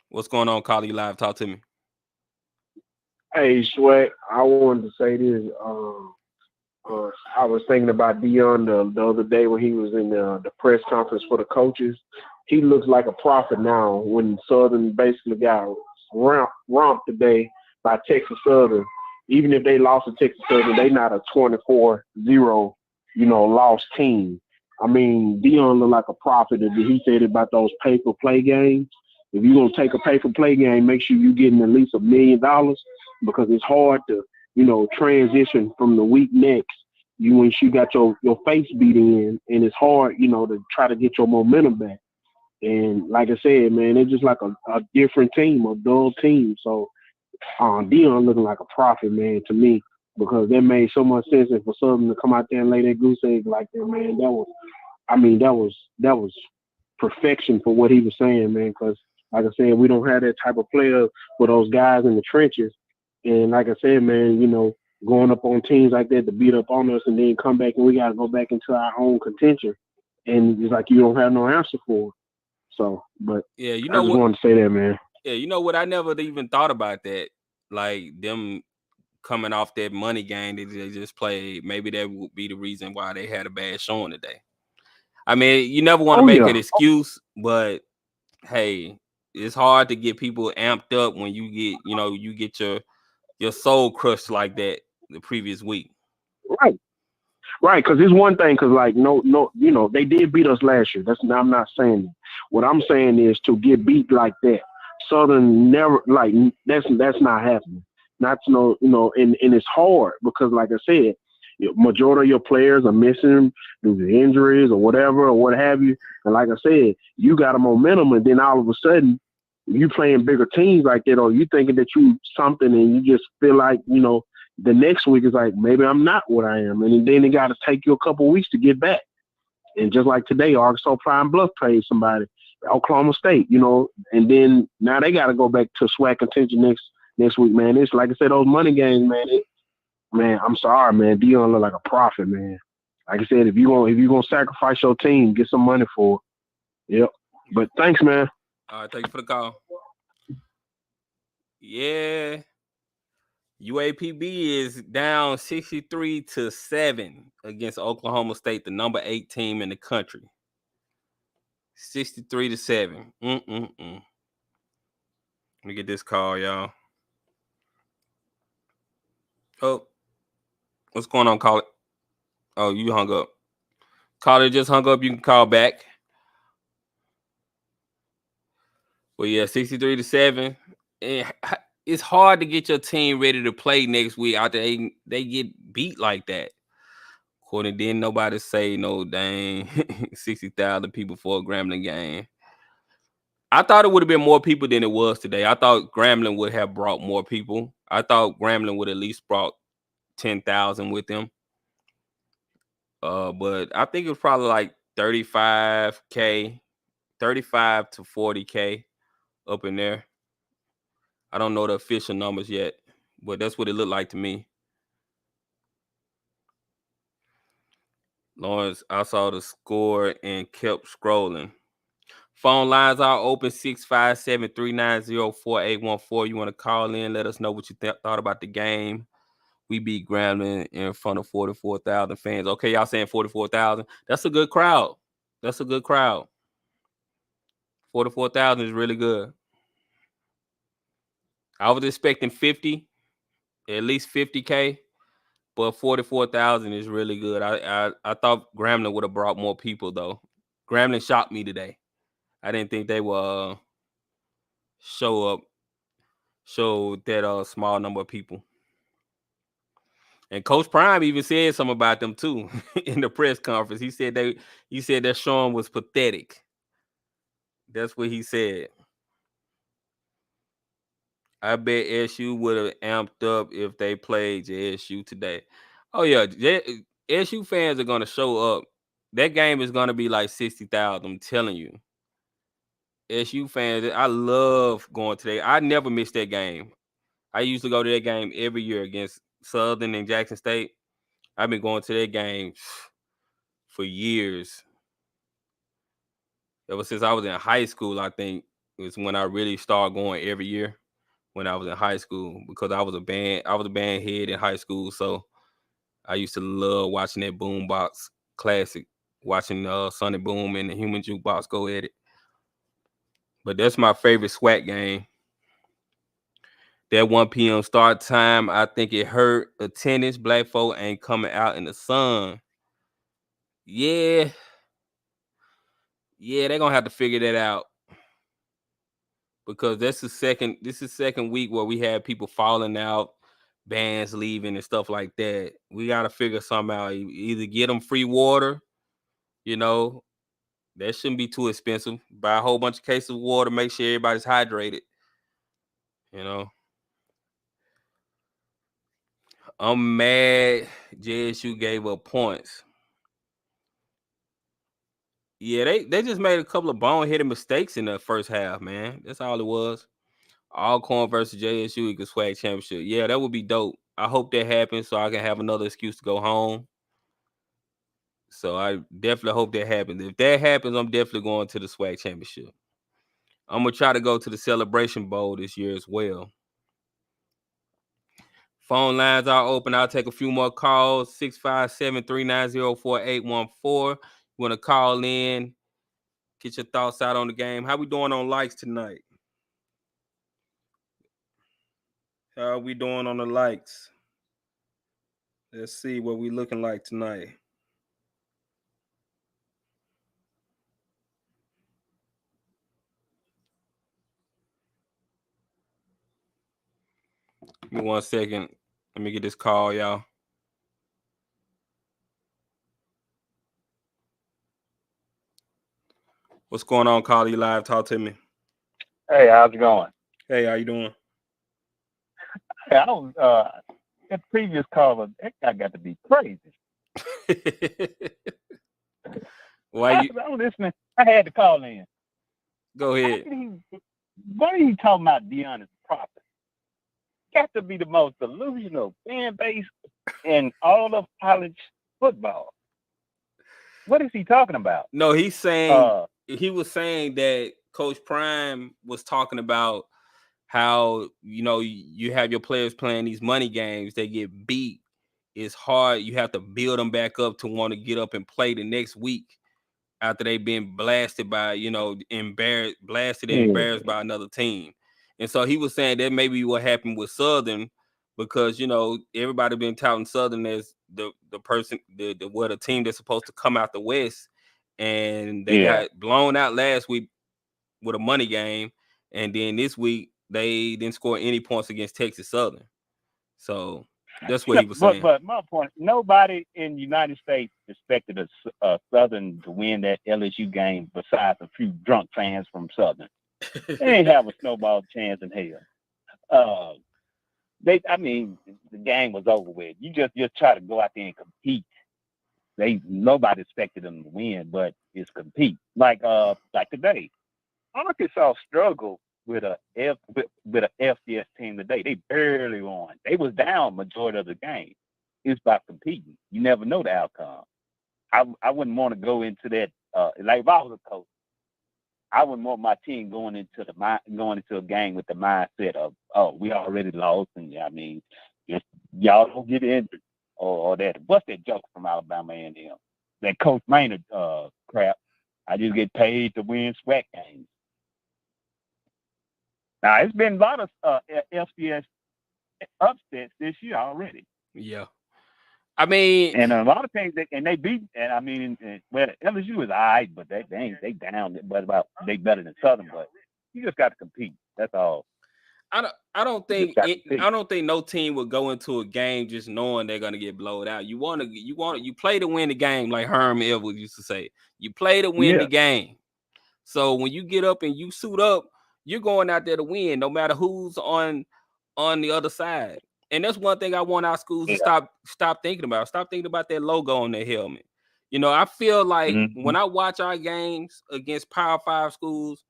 What's going on, Carly Live? Talk to me. Hey, SWAC, I wanted to say this. I was thinking about Dion the other day when he was in the press conference for the coaches. He looks like a prophet now when Southern basically got romped today by Texas Southern. Even if they lost to Texas Southern, they not a 24-0, lost team. I mean, Dion looked like a prophet. He said about those pay-for-play games. If you're going to take a pay-for-play game, make sure you're getting at least $1 million because it's hard to, transition from the week next. Once you got your face beat in, and it's hard, to try to get your momentum back. And like I said, man, it's just like a different team, a dull team. So Dion looking like a prophet, man, to me, because that made so much sense. And for Southern to come out there and lay that goose egg like that, man, that was perfection for what he was saying, man. Because like I said, we don't have that type of player for those guys in the trenches. And like I said, man, going up on teams like that to beat up on us and then come back and we got to go back into our own contention. And it's like you don't have no answer for it. So, but yeah, I just wanted to say that, man. Yeah, you know what? I never even thought about that. Like them coming off that money game that they just played. Maybe that would be the reason why they had a bad showing today. I mean, you never want to make an excuse, but hey, it's hard to get people amped up when you get, you get your soul crushed like that the previous week. Right, because it's one thing, because like no, they did beat us last year. I'm not saying that. What I'm saying is to get beat like that, Southern never that's not happening. Not to and it's hard because like I said, majority of your players are missing due to injuries or whatever or what have you. And like I said, you got a momentum, and then all of a sudden you playing bigger teams like that, or you thinking that you something, and you just feel like the next week is like, maybe I'm not what I am. And then it got to take you a couple of weeks to get back. And just like today, Arkansas Prime Bluff played somebody, Oklahoma State, and then now they got to go back to SWAC contention next week, man. It's like I said, those money games, man, I'm sorry, man. Dion look like a prophet, man. Like I said, if you're gonna sacrifice your team, get some money for it. Yep. But thanks, man. All right, thank you for the call. Yeah. UAPB is down 63-7 against Oklahoma State, the number 8 team in the country. 63-7. Let me get this call, y'all. Oh, what's going on, Caller? Oh, you hung up. Caller just hung up. You can call back. Well, yeah, 63-7. It's hard to get your team ready to play next week after they get beat like that. According, didn't nobody say no dang 60,000 people for a Grambling game. I thought it would have been more people than it was today. I thought Grambling would have brought more people. I thought Grambling would at least brought 10,000 with them. But I think it was probably like 35K, 35 to 40K up in there. I don't know the official numbers yet, but that's what it looked like to me. Lawrence, I saw the score and kept scrolling. Phone lines are open, 657-390-4814. You want to call in, let us know what you thought about the game. We beat Grambling in front of 44,000 fans. Okay, y'all saying 44,000. That's a good crowd. 44,000 is really good. I was expecting 50, at least 50K, but 44,000 is really good. I thought Grambling would have brought more people, though. Grambling shocked me today. I didn't think they would show that small number of people. And Coach Prime even said something about them too in the press conference. He said their showing was pathetic. That's what he said. I bet SU would have amped up if they played JSU today. Oh yeah, SU fans are gonna show up. That game is gonna be like 60,000. I'm telling you. SU fans, I love going to that. I never miss that game. I used to go to that game every year against Southern and Jackson State. I've been going to that game for years. Ever since I was in high school, I think is when I really started going every year. When I was in high school, because I was a band head in high school, so I used to love watching that Boombox Classic, watching Sonny Boom and the Human Jukebox go at it. But that's my favorite SWAC game. That 1 p.m. start time, I think it hurt attendance. Black folk ain't coming out in the sun. Yeah, they're gonna have to figure that out. Because this is second week where we have people falling out, bands leaving and stuff like that. We got to figure something out. Either get them free water, that shouldn't be too expensive. Buy a whole bunch of cases of water, make sure everybody's hydrated. I'm mad JSU gave up points. Yeah, they just made a couple of boneheaded mistakes in the first half, man. That's all it was. Alcorn versus JSU equals SWAC championship. Yeah, that would be dope. I hope that happens so I can have another excuse to go home. So I definitely hope that happens. If that happens, I'm definitely going to the SWAC championship. I'm going to try to go to the Celebration Bowl this year as well. Phone lines are open. I'll take a few more calls. 657-390-4814. You want to call in, get your thoughts out on the game. How we doing on likes tonight? How are we doing on the likes? Let's see what we looking like tonight. Give me 1 second. Let me get this call, y'all. What's going on, Carly Live? Talk to me. Hey, how's it going? Hey, how you doing? Hey, I don't. That previous caller, that guy got to be crazy. Why I'm listening. I had to call in. Go ahead. What are you talking about, Deion is a prophet? Got to be the most delusional fan base in all of college football. What is he talking about? No, he's saying he was saying that Coach Prime was talking about how you have your players playing these money games, they get beat. It's hard. You have to build them back up to want to get up and play the next week after they've been blasted by embarrassed by another team. And so he was saying that maybe what happened with Southern, because everybody been touting Southern as the person, the team that's supposed to come out the West, and they got blown out last week with a money game, and then this week they didn't score any points against Texas Southern. So that's what he was saying. But my point, nobody in the United States expected a Southern to win that LSU game besides a few drunk fans from Southern. They ain't have a snowball chance in hell. The game was over with. You just try to go out there and compete. Nobody expected them to win, but it's compete. Like today, Arkansas struggled with a FCS team today. They barely won. They was down majority of the game. It's about competing. You never know the outcome. I wouldn't want to go into that. Like if I was a coach, I wouldn't want my team going into a game with the mindset of, we already lost, and just y'all don't get injured or that. What's that joke from Alabama and them? That Coach Maynard crap. I just get paid to win SWAC games. Now, it's been a lot of FCS upsets this year already. Yeah. And a lot of things, they beat, LSU is all right, but they down, but they better than Southern, but you just got to compete. That's all. I don't think no team would go into a game just knowing they're gonna get blowed out. You play to win the game, like Herm Edwards used to say. You play to win the game. So when you get up and you suit up, you're going out there to win, no matter who's on the other side. And that's one thing I want our schools to stop thinking about. Stop thinking about that logo on their helmet. You know, I feel like when I watch our games against Power 5 schools,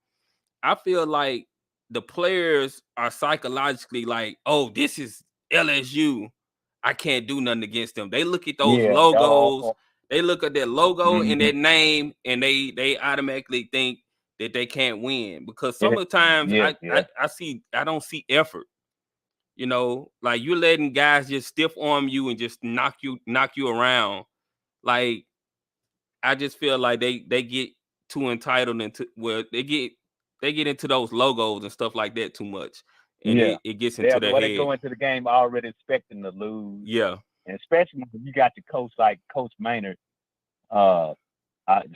I feel like the players are psychologically like, oh, this is LSU. I can't do nothing against them. They look at those logos. They look at that logo and that name, and they automatically think that they can't win. Because some of the times I don't see effort. You know, like you're letting guys just stiff arm you and just knock you around. Like, I just feel like they get too entitled into where they get into those logos and stuff like that too much, and it gets into their head. They go into the game already expecting to lose. Yeah, and especially when you got your coach like Coach Maynard,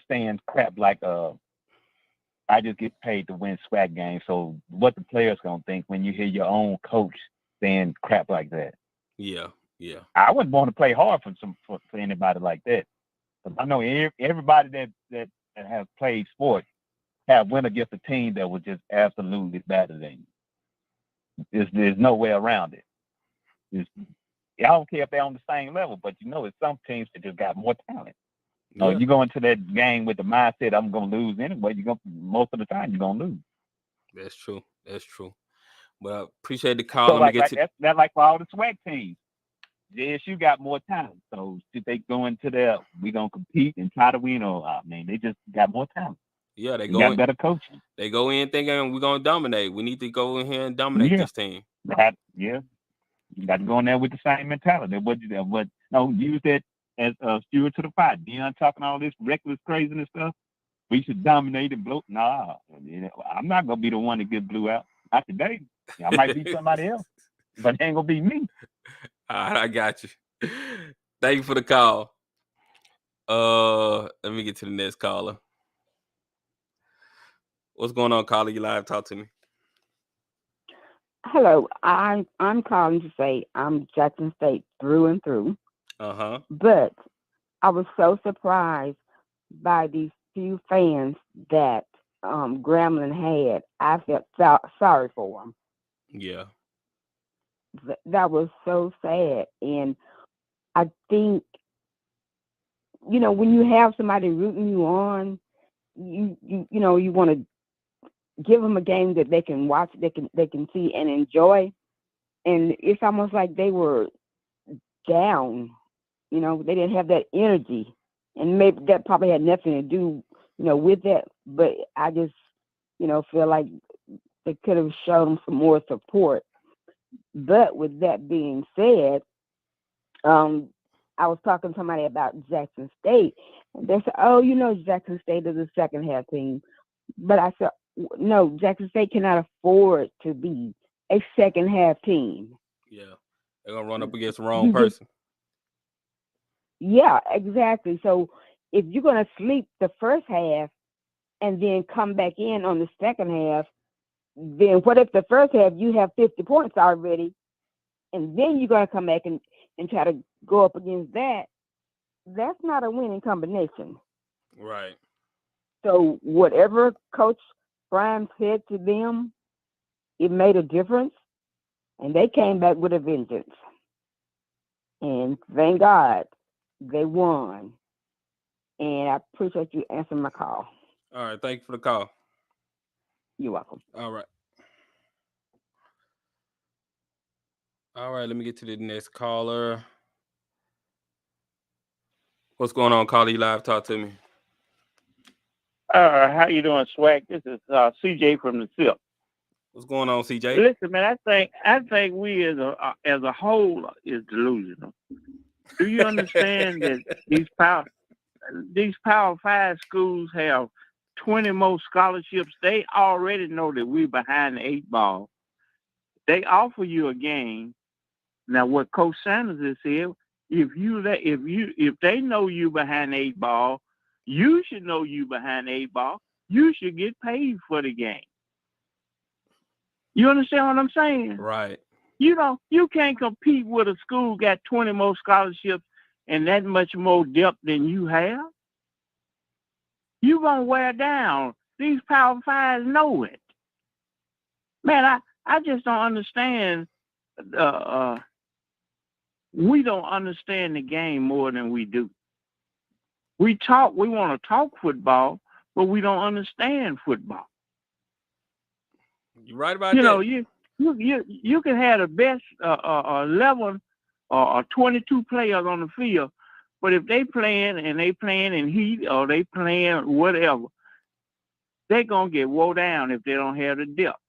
saying crap like I just get paid to win SWAC games. So what the players gonna think when you hear your own coach saying crap like that? Yeah. I wouldn't want to play hard for anybody like that. But I know everybody that has played sports have went against a team that was just absolutely better than you. There's no way around it. I don't care if they're on the same level, but you know, it's some teams that just got more talent. Yeah. You go into that game with the mindset I'm going to lose anyway. Most of the time you're going to lose. That's true. But I appreciate the call. So that's like for all the SWAC teams. JSU got more talent, so if they go into there, we're gonna compete and try to win. Or they just got more talent. Yeah, they got better coaching. They go in thinking we're gonna dominate. We need to go in here and dominate this team. You got to go in there with the same mentality. Use that as a steward to the pot. Deion talking all this reckless, craziness stuff. We should dominate and blow. Nah, I'm not gonna be the one that gets blew out. Not today. I might be somebody else, but it ain't gonna be me. All right, I got you. Thank you for the call. Let me get to the next caller. What's going on, caller? You live? Talk to me. Hello, I'm calling to say I'm Jackson State through and through. But I was so surprised by these few fans that Grambling had. I felt sorry for them. Yeah. That was so sad. And I think, when you have somebody rooting you on, you want to give them a game that they can watch, they can see and enjoy. And it's almost like they were down, they didn't have that energy. And maybe that probably had nothing to do, with that. But I just, feel like they could have shown them some more support. But with that being said, I was talking to somebody about Jackson State, and they said, "Oh, Jackson State is a second half team." But I said, "No, Jackson State cannot afford to be a second half team." Yeah, they're gonna run up against the wrong person. Yeah, exactly. So if you're gonna sleep the first half and then come back in on the second half, then what if the first half you have 50 points already, and then you're going to come back and try to go up against that? That's not a winning combination. Right. So whatever Coach Brian said to them, it made a difference, and they came back with a vengeance. And thank God they won. And I appreciate you answering my call. All right. Thank you for the call. You're welcome. All right. Let me get to the next caller. What's going on, caller? You live? Talk to me. How you doing, SWAC? This is CJ from the SIP. What's going on, CJ? Listen, man, I think we as a whole is delusional. Do you understand that these Power 5 schools have 20 more scholarships? They already know that we're behind the 8 ball. They offer you a game. Now, what Coach Sanders has said, if they know you behind the 8 ball, you should know you behind the 8 ball. You should get paid for the game. You understand what I'm saying? Right. You can't compete with a school got 20 more scholarships and that much more depth than you have. You're going to wear down. These Power Fives know it. Man, I just don't understand. We don't understand the game more than we do. We want to talk football, but we don't understand football. You're right about that. You can have the best 11 or 22 players on the field, but if they playing in heat or they playing whatever, they're going to get wore down if they don't have the depth.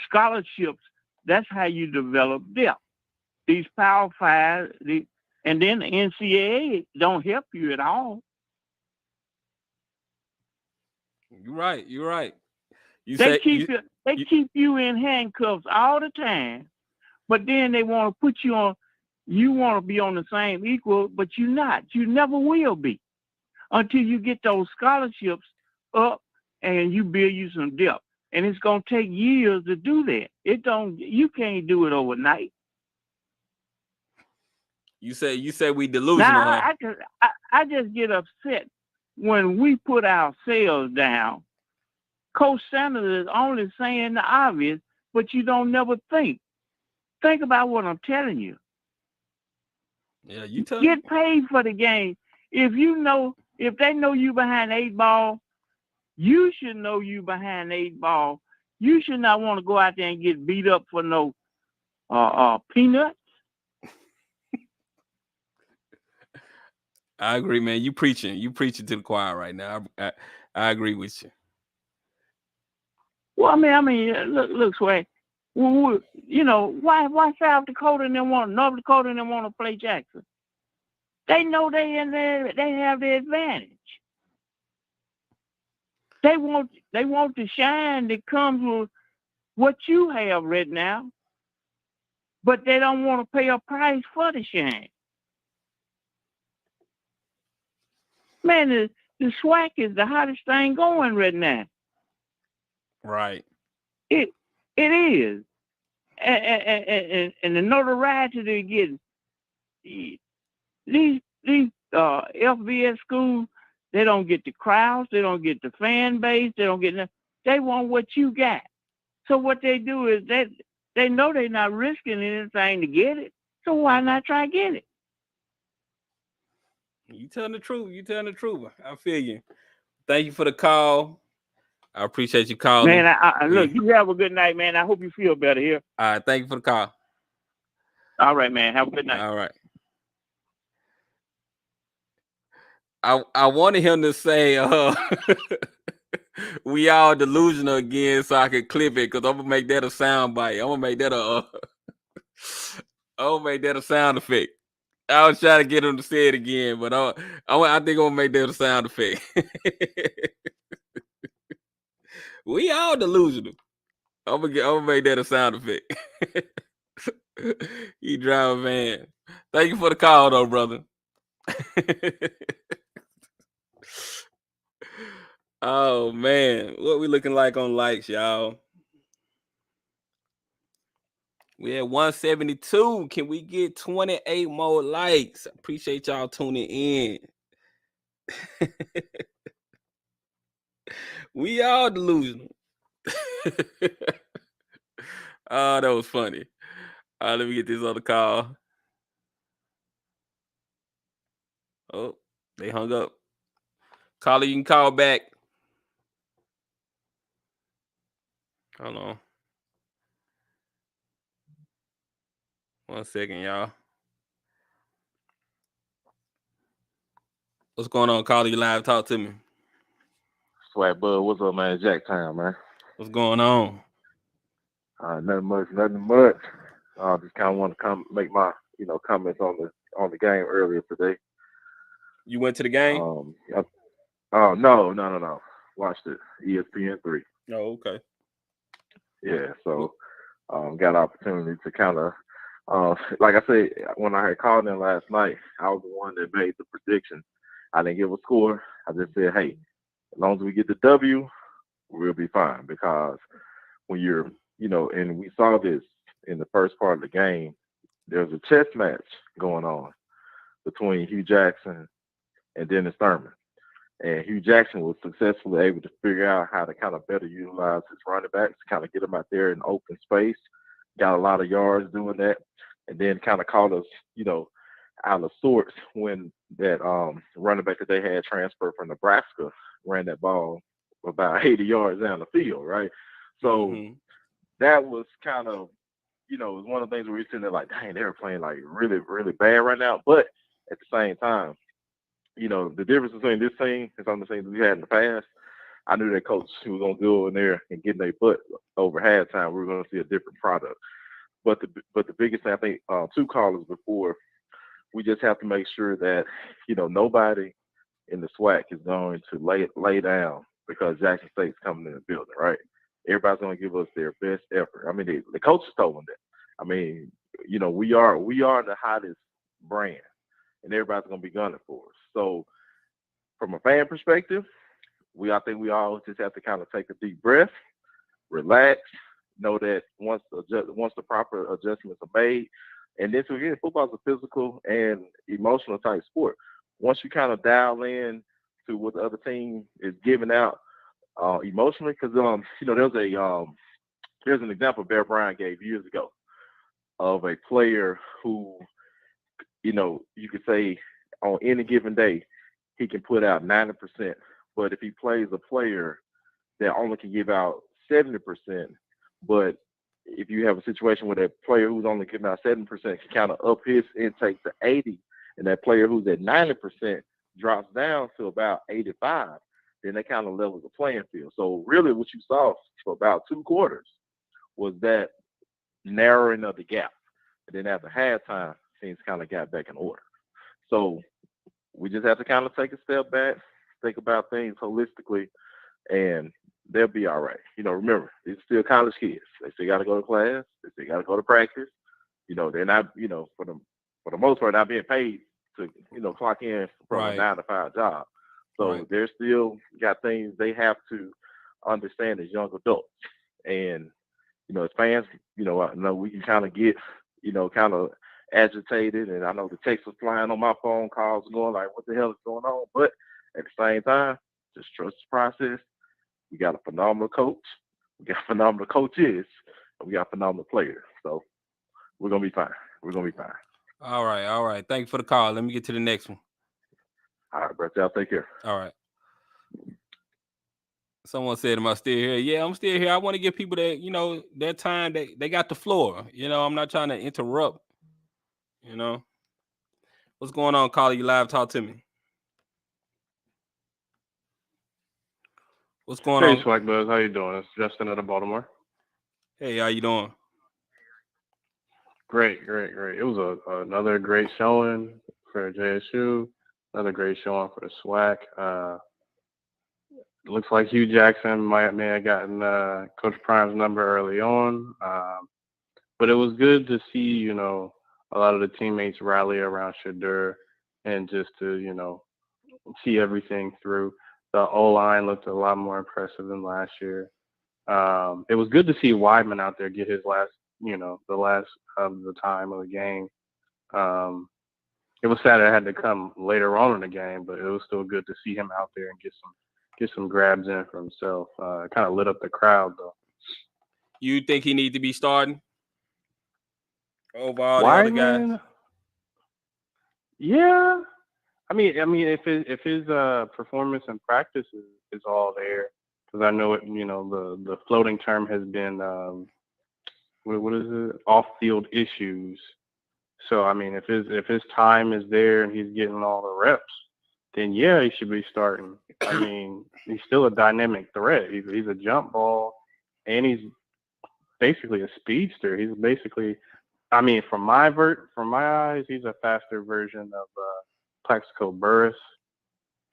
Scholarships, that's how you develop depth. These Power Fives, and then the NCAA don't help you at all. You're right. They keep you in handcuffs all the time, but then they want to put you on. You want to be on the same equal, but you're not. You never will be until you get those scholarships up and you build you some depth. And it's gonna take years to do that. You can't do it overnight. You say we delusional. Now, I just get upset when we put ourselves down. Coach Sanders is only saying the obvious, but you don't never think. Think about what I'm telling you. Yeah, get paid for the game. If they know you behind 8 ball, you should know you behind 8 ball. You should not want to go out there and get beat up for no peanuts. I agree, man. You preaching to the choir right now. I agree with you. Well, I mean, look, Sway. Why South Dakota and North Dakota and want to play Jackson? They know they in there. They have the advantage. They want the shine that comes with what you have right now, but they don't want to pay a price for the shine. Man, the SWAC is the hottest thing going right now. Right. It is. And the notoriety they're getting. These FBS schools, they don't get the crowds, they don't get the fan base, they don't get nothing. They want what you got. So what they do is they know they're not risking anything to get it. So why not try to get it? You telling the truth. I feel you. Thank you for the call. I appreciate you calling. Man, look, you have a good night, man. I hope you feel better here. All right, thank you for the call. All right, man. Have a good night. All right. I wanted him to say we all delusional again so I could clip it, because I'm gonna make that a sound bite. I'm gonna make that a sound effect. I was trying to get him to say it again, but I think I'm gonna make that a sound effect. We all delusional. I'm gonna make that a sound effect. You drive a van. Thank you for the call, though, brother. Oh man, what we looking like on likes, y'all? We at 172. Can we get 28 more likes? Appreciate y'all tuning in. We all delusional. Oh, that was funny. Let me get this other call. Oh, they hung up. Caller, you can call back. Hold on. 1 second, y'all. What's going on, caller? You live? Talk to me. Swag Bud, what's up, man? Jack time, man. What's going on? Nothing much. Just kind of want to make my, comments on the game earlier today. You went to the game? No. Watched it. ESPN 3. Oh, okay. Yeah, so got an opportunity to kind of, like I said, when I had called in last night, I was the one that made the prediction. I didn't give a score. I just said, hey, as long as we get the W, we'll be fine. Because when you're and we saw this in the first part of the game. There was a chess match going on between Hugh Jackson and Dennis Thurman. And Hugh Jackson was successfully able to figure out how to kind of better utilize his running backs, kind of get them out there in open space. Got a lot of yards doing that, and then kind of caught us, out of sorts when that running back that they had transferred from Nebraska ran that ball about 80 yards down the field, right? So that was kind of, it was one of the things where we're sitting there like, dang, they were playing like really, really bad right now. But at the same time, the difference between this team and some of the things we had in the past, I knew that coach who was going to go in there and get their butt over halftime. We were going to see a different product. But the biggest thing, I think, 2 callers before, we just have to make sure that, nobody in the SWAC is going to lay down because Jackson State's coming in the building, right? Everybody's going to give us their best effort. I mean, the coaches told them that. I mean, we are the hottest brand, and everybody's going to be gunning for us. So from a fan perspective, I think we all just have to kind of take a deep breath, relax, know that once the proper adjustments are made, and then so again, football is a physical and emotional type sport. Once you kind of dial in to what the other team is giving out emotionally, because there's an example Bear Bryant gave years ago of a player who, you could say on any given day he can put out 90%, but if he plays a player that only can give out 70%, but if you have a situation where that player who's only giving out 7% can kind of up his intake to 80, and that player who's at 90% drops down to about 85, then that kind of levels the playing field. So really what you saw for about 2 quarters was that narrowing of the gap. And then after halftime, things kind of got back in order. So we just have to kind of take a step back, think about things holistically, and they'll be all right. Remember, these are still college kids. They still got to go to class. They still got to go to practice. They're not, for the most part, not being paid to, clock in from a 9-to-5 job. So they're still got things they have to understand as young adults. And, as fans, I know we can kind of get, kind of agitated. And I know the texts was flying on my phone, calls going like, what the hell is going on? But at the same time, just trust the process. We got a phenomenal coach. We got phenomenal coaches. And we got phenomenal players. So we're going to be fine. We're going to be fine. All right. Thank you for the call. Let me get to the next one. All right, bro. Y'all take care. All right. Someone said, am I still here? Yeah, I'm still here. I want to give people that, their time. They got the floor. I'm not trying to interrupt. What's going on, caller? You live? Talk to me. What's going on? Hey, SWAC Buzz. How you doing? It's Justin out of Baltimore. Hey, how you doing? Great. It was another great showing for JSU. Another great showing for the SWAC. It looks like Hugh Jackson may have gotten Coach Prime's number early on. But it was good to see, a lot of the teammates rally around Shadur and just to, see everything through. The O-line looked a lot more impressive than last year. It was good to see Weidman out there get his last, the last of the time of the game. It was sad it had to come later on in the game, but it was still good to see him out there and get some grabs in for himself. It kind of lit up the crowd, though. You think he need to be starting over all the other guys? Yeah. I mean, if his performance in practice is all there, because I know it, the floating term has been what is it? Off-field issues. So I mean, if his time is there and he's getting all the reps, then yeah, he should be starting. I mean, he's still a dynamic threat. He's a jump ball, and he's basically a speedster. He's basically, I mean, from my eyes, he's a faster version of Plaxico Burress,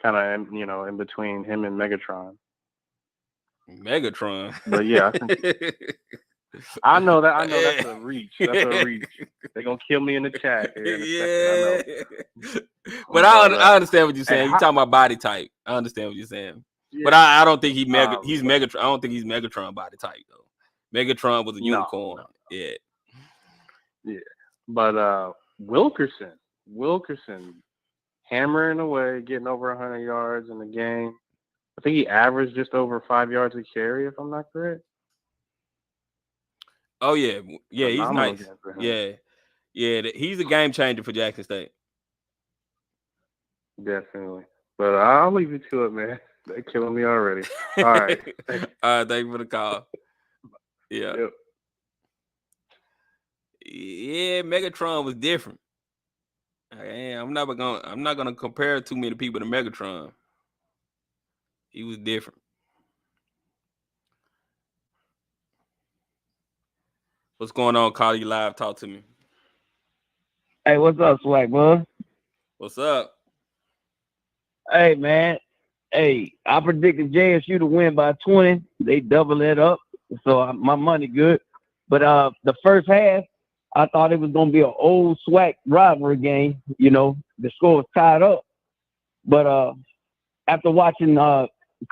kind of, in between him and Megatron. But yeah, I know that's a reach. They're gonna kill me in the chat here in a second. I know. But I understand what you're saying. You're talking about body type. I understand what you're saying. Yeah. But I don't think he's Megatron. I don't think he's Megatron body type though. Megatron was a unicorn. Yeah. Yeah. But Wilkerson hammering away, getting over 100 yards in the game. I think he averaged just over 5 yards a carry, if I'm not correct. Oh yeah, he's Phenomenal nice. Yeah, he's a game changer for Jackson State. Definitely. But I'll leave you to it, man. They're killing me already. All right. All right, thank you for the call. Yeah. Yep. Yeah, Megatron was different. I'm not gonna compare too many people to Megatron. He was different. What's going on? Call you live. Talk to me. Hey, what's up, SWAC, bud? What's up? Hey, man. Hey, I predicted JSU to win by 20. They double it up, so my money good. But the first half, I thought it was going to be an old SWAC rivalry game. You know, the score was tied up. But after watching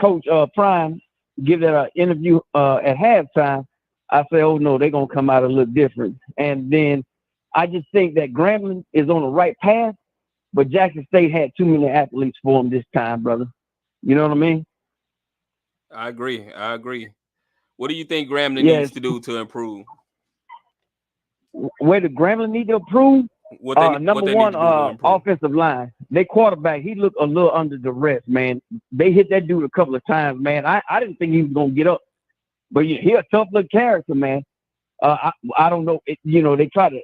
Coach Prime give that interview at halftime, I said, oh, no, they're going to come out a little different. And then I just think that Grambling is on the right path, but Jackson State had too many athletes for them this time, brother. You know what I mean? I agree. What do you think Grambling needs to do to improve? Where the Grambling need to improve? Number one, offensive line. Their quarterback, he looked a little under duress, man. They hit that dude a couple of times, man. I didn't think he was going to get up. But he a tough little character, man. I don't know. They try to.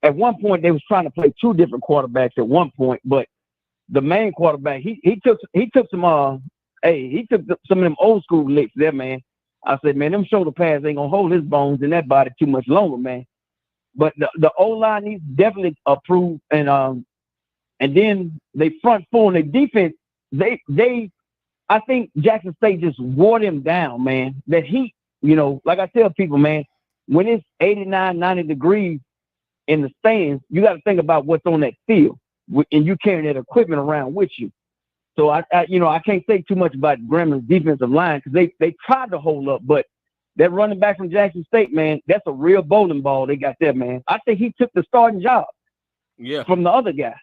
At one point, they was trying to play two different quarterbacks at one point, but the main quarterback, he took some of them old school licks there, man. I said, man, them shoulder pads ain't gonna hold his bones in that body too much longer, man. But the O-line needs definitely improved, and then they front four and their defense, I think Jackson State just wore them down, man. That heat, like I tell people, man, when it's 89, 90 degrees in the stands, you got to think about what's on that field, and you carrying that equipment around with you. So I can't say too much about Grambling's defensive line because they tried to hold up, but that running back from Jackson State, man, that's a real bowling ball they got there, man. I think he took the starting job. Yeah. From the other guy.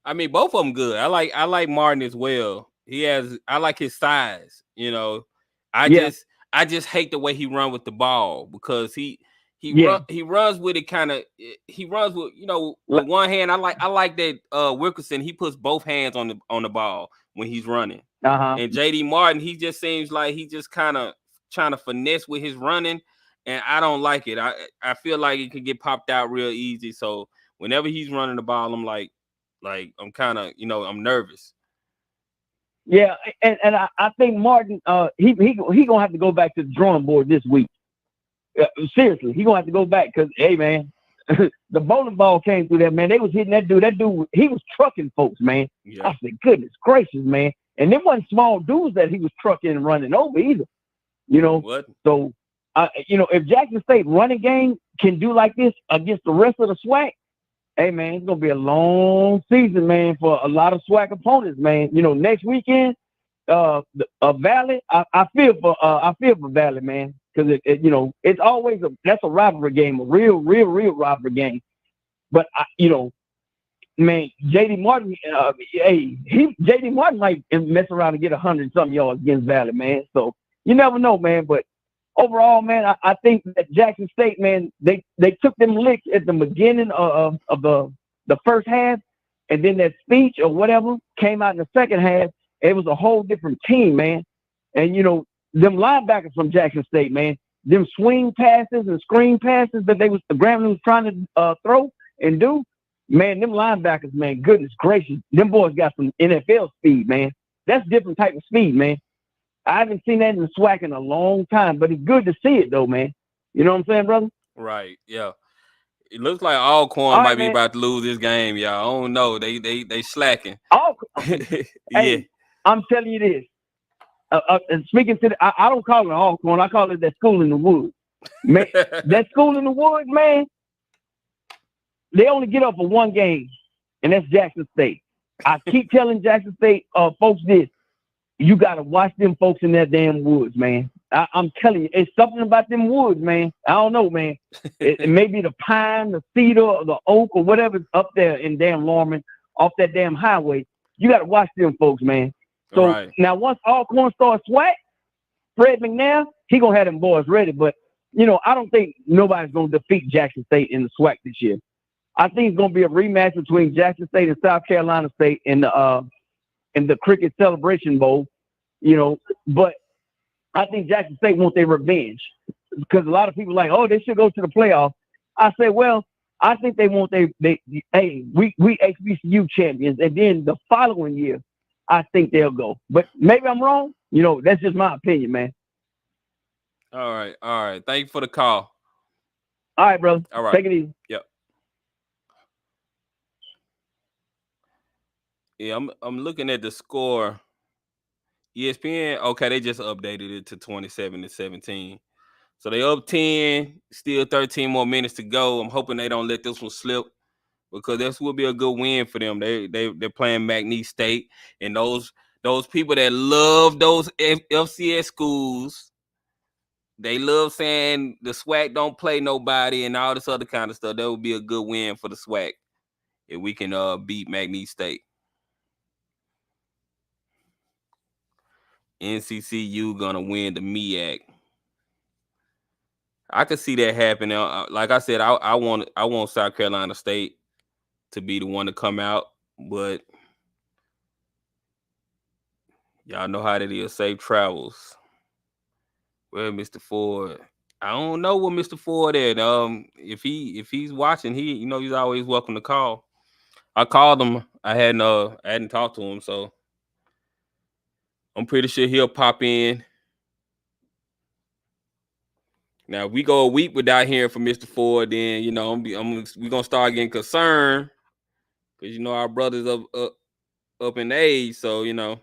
I mean, both of them good. I like Martin as well. I like his size. I just hate the way he run with the ball because he runs with it kind of. He runs with with one hand. I like that Wilkerson. He puts both hands on the ball when he's running. And JD Martin, he just seems like he just kind of trying to finesse with his running, and I don't like it. I feel like it could get popped out real easy. So whenever he's running the ball, I'm like I'm kind of I'm nervous. Yeah, and I think Martin he gonna have to go back to the drawing board this week. Seriously, he gonna have to go back because hey man, the bowling ball came through there, man. They was hitting that dude. That dude, he was trucking folks, man. Yeah. I said, goodness gracious, man. And them wasn't small dudes that he was trucking and running over either. What? So if Jackson State running game can do like this against the rest of the SWAC, hey man, it's gonna be a long season, man, for a lot of SWAC opponents, man. Next weekend, Valley. I feel for Valley, man, because it's always that's a rivalry game, a real rivalry game. But man, JD Martin, JD Martin might mess around and get 100-something yards against Valley, man. So you never know, man. But overall, man, I think that Jackson State, man, they took them licks at the beginning of the first half, and then that speech or whatever came out in the second half. It was a whole different team, man. And them linebackers from Jackson State, man, them swing passes and screen passes that the Grambling was trying to throw and do, man, them linebackers, man, goodness gracious, them boys got some NFL speed, man. That's different type of speed, man. I haven't seen that in the SWAC in a long time, but it's good to see it, though, man. You know what I'm saying, brother? Right, yeah. It looks like Alcorn might be about to lose this game, y'all. I don't know. They slacking. Yeah. I'm telling you this. And speaking to I don't call it Alcorn. I call it that school in the woods. Man, that school in the woods, man, they only get up for one game, and that's Jackson State. I keep telling Jackson State folks this. You got to watch them folks in that damn woods, man. I'm telling you, it's something about them woods, man. I don't know, man. It may be the pine, the cedar, or the oak, or whatever's up there in damn Lorman, off that damn highway. You got to watch them folks, man. So now once Alcorn starts SWAC, Fred McNair, he going to have them boys ready. But, I don't think nobody's going to defeat Jackson State in the SWAC this year. I think it's going to be a rematch between Jackson State and South Carolina State in the Cricket Celebration Bowl, But I think Jackson State wants their revenge because a lot of people are like, oh, they should go to the playoffs. I say, well, I think they want we HBCU champions, and then the following year, I think they'll go. But maybe I'm wrong. That's just my opinion, man. All right. Thank you for the call. All right, brother. All right. Take it easy. Yep. Yeah, I'm looking at the score. ESPN, okay, they just updated it to 27-17. So they up 10, still 13 more minutes to go. I'm hoping they don't let this one slip because this will be a good win for them. They're playing McNeese State, and those people that love those FCS schools, they love saying the SWAC don't play nobody and all this other kind of stuff. That would be a good win for the SWAC if we can beat McNeese State. NCCU gonna win the MEAC. I could see that happening. Like I said, I want South Carolina State to be the one to come out, but y'all know how that is. Safe travels. Well, Mr. Ford, I don't know what Mr. Ford at. If he's watching, he's always welcome to call. I called him. I hadn't talked to him, so I'm pretty sure he'll pop in. Now, if we go a week without hearing from Mr. Ford, then we're gonna start getting concerned because our brother's up in age, so I'm gonna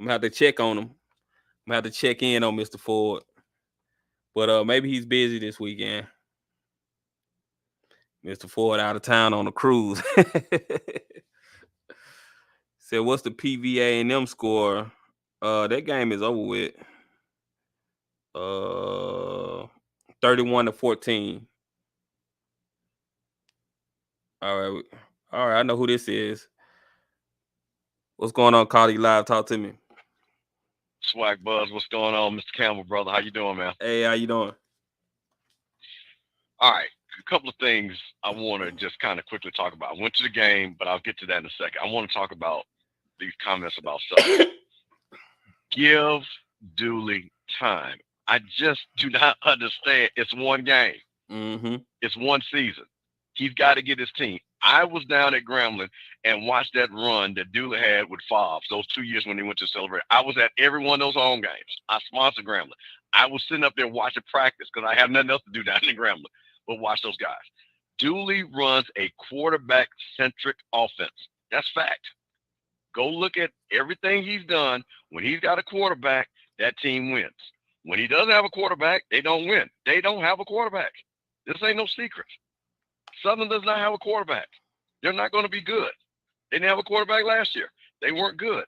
have to check on him. I'm gonna have to check in on Mr. Ford, but maybe he's busy this weekend. Mr. Ford out of town on a cruise. Said, what's the PVA and them score? That game is over with. 31-14. All right. I know who this is. What's going on, Cardi Live? Talk to me. SWAC Buzz, what's going on, Mr. Campbell, brother? How you doing, man? Hey, how you doing? All right, a couple of things I want to just kind of quickly talk about. I went to the game, but I'll get to that in a second. I want to talk about these comments about stuff. Give Dooley time. I just do not understand. It's one game. Mm-hmm. It's one season. He's got to get his team. I was down at Grambling and watched that run that Dooley had with Fobbs those 2 years when he went to celebrate. I was at every one of those home games. I sponsored Grambling. I was sitting up there watching practice because I have nothing else to do down in Grambling but watch those guys. Dooley runs a quarterback-centric offense. That's fact. Go look at everything he's done. When he's got a quarterback, that team wins. When he doesn't have a quarterback, they don't win. They don't have a quarterback. This ain't no secret. Southern does not have a quarterback. They're not going to be good. They didn't have a quarterback last year. They weren't good.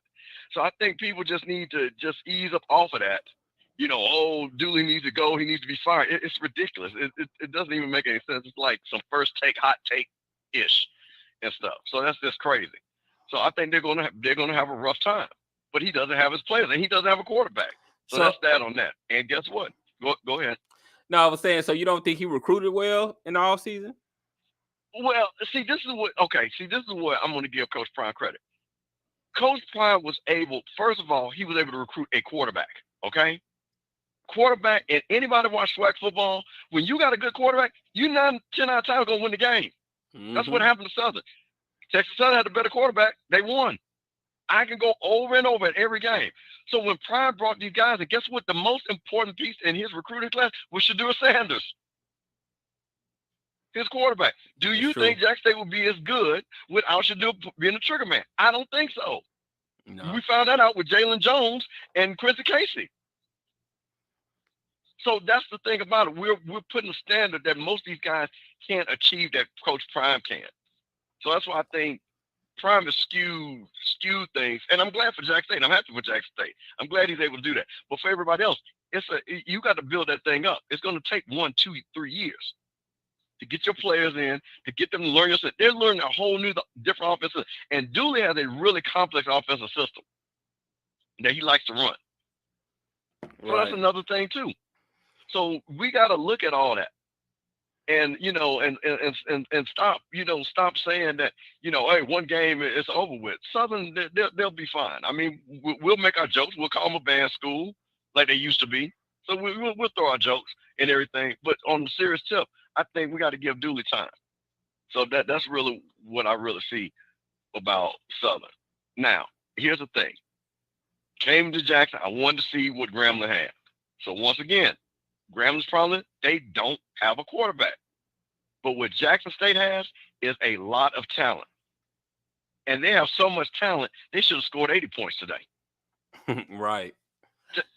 So I think people just need to just ease up off of that. Dooley needs to go. He needs to be fired. It's ridiculous. It doesn't even make any sense. It's like some first take, hot take-ish and stuff. So that's just crazy. So I think they're gonna have a rough time. But he doesn't have his players, and he doesn't have a quarterback. So that's that on that. And guess what? Go ahead. No, I was saying, so you don't think he recruited well in the offseason? Well, see, this is what I'm going to give Coach Prime credit. Coach Prime was able, first of all, he was able to recruit a quarterback, okay? Quarterback, and anybody watch SWAC football, when you got a good quarterback, you're 9 10 out of time going to win the game. Mm-hmm. That's what happened to Southern. Texas Southern had a better quarterback. They won. I can go over and over at every game. So when Prime brought these guys, and guess what? The most important piece in his recruiting class was Shedeur Sanders, his quarterback. Do you think Jack State would be as good without Shedeur being a trigger man? I don't think so. No. We found that out with Jalen Jones and Quincy Casey. So that's the thing about it. We're putting a standard that most of these guys can't achieve that Coach Prime can. So that's why I think Prime has skewed things, and I'm glad for Jackson State. I'm happy for Jackson State. I'm glad he's able to do that. But for everybody else, you got to build that thing up. It's going to take 1, 2, 3 years to get your players in, to get them to learn your system. They're learning a whole new, different offensive. And Dooley has a really complex offensive system that he likes to run. So that's another thing too. So we got to look at all that. And and stop saying that, hey, one game is over with. Southern, they'll be fine. I mean, we'll make our jokes. We'll call them a band school like they used to be. So we'll throw our jokes and everything. But on the serious tip, I think we got to give Dooley time. So that's really what I really see about Southern. Now, here's the thing. Came to Jackson, I wanted to see what Grambling had. So once again, Grambling's problem, they don't have a quarterback. But what Jackson State has is a lot of talent. And they have so much talent, they should have scored 80 points today. Right.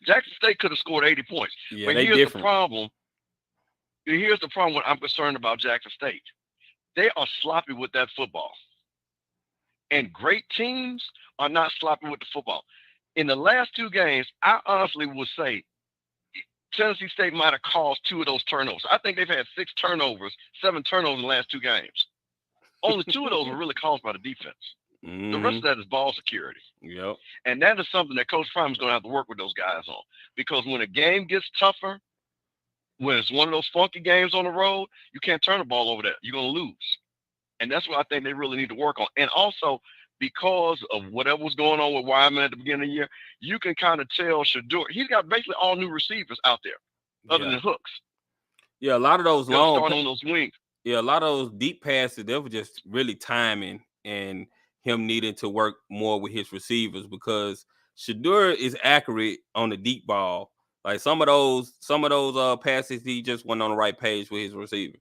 Jackson State could have scored 80 points. Yeah, but here's the problem. Here's the problem what I'm concerned about Jackson State. They are sloppy with that football. And great teams are not sloppy with the football. In the last 2 games, I honestly would say Tennessee State might have caused 2 of those turnovers. I think they've had 7 turnovers in the last 2 games. Only 2 of those were really caused by the defense. The rest of that is ball security. Yep. And that is something that Coach Prime is going to have to work with those guys on. Because when a game gets tougher, when it's one of those funky games on the road, you can't turn the ball over there. You're going to lose. And that's what I think they really need to work on. And also, because of whatever was going on with Wyman at the beginning of the year, you can kind of tell Shedeur, he's got basically all new receivers out there other than hooks. Yeah, a lot of those long start on those wings. Yeah, a lot of those deep passes, they were just really timing and him needing to work more with his receivers, because Shedeur is accurate on the deep ball. Like some of those passes, he just wasn't on the right page with his receivers.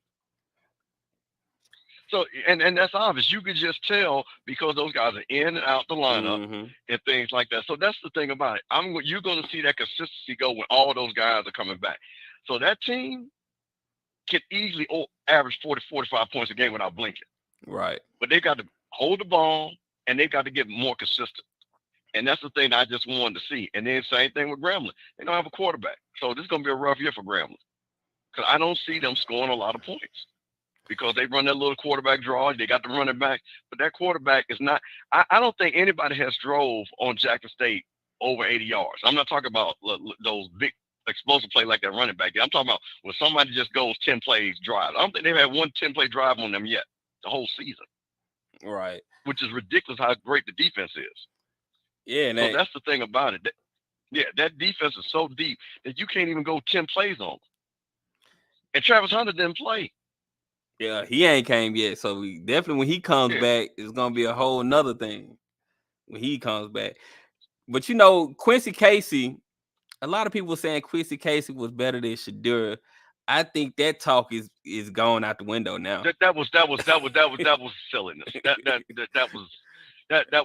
So, and that's obvious. You could just tell because those guys are in and out the lineup and things like that. So that's the thing about it. You're going to see that consistency go when all those guys are coming back. So that team can easily average 40, 45 points a game without blinking. Right. But they've got to hold the ball, and they've got to get more consistent. And that's the thing I just wanted to see. And then same thing with Grambling. They don't have a quarterback. So this is going to be a rough year for Grambling, because I don't see them scoring a lot of points. Because they run that little quarterback draw, they got the running back, but that quarterback is not. I don't think anybody has drove on Jackson State over 80 yards. I'm not talking about those big explosive plays like that running back. I'm talking about when somebody just goes 10 plays drive. I don't think they've had one 10-play drive on them yet the whole season. Right. Which is ridiculous how great the defense is. Yeah. So that's the thing about it. That defense is so deep that you can't even go 10 plays on them. And Travis Hunter didn't play. Yeah, he ain't came yet. So we definitely, when he comes back, it's gonna be a whole nother thing when he comes back. But Quincy Casey, a lot of people were saying Quincy Casey was better than Shedeur. I think that talk is going out the window now. That was silliness. That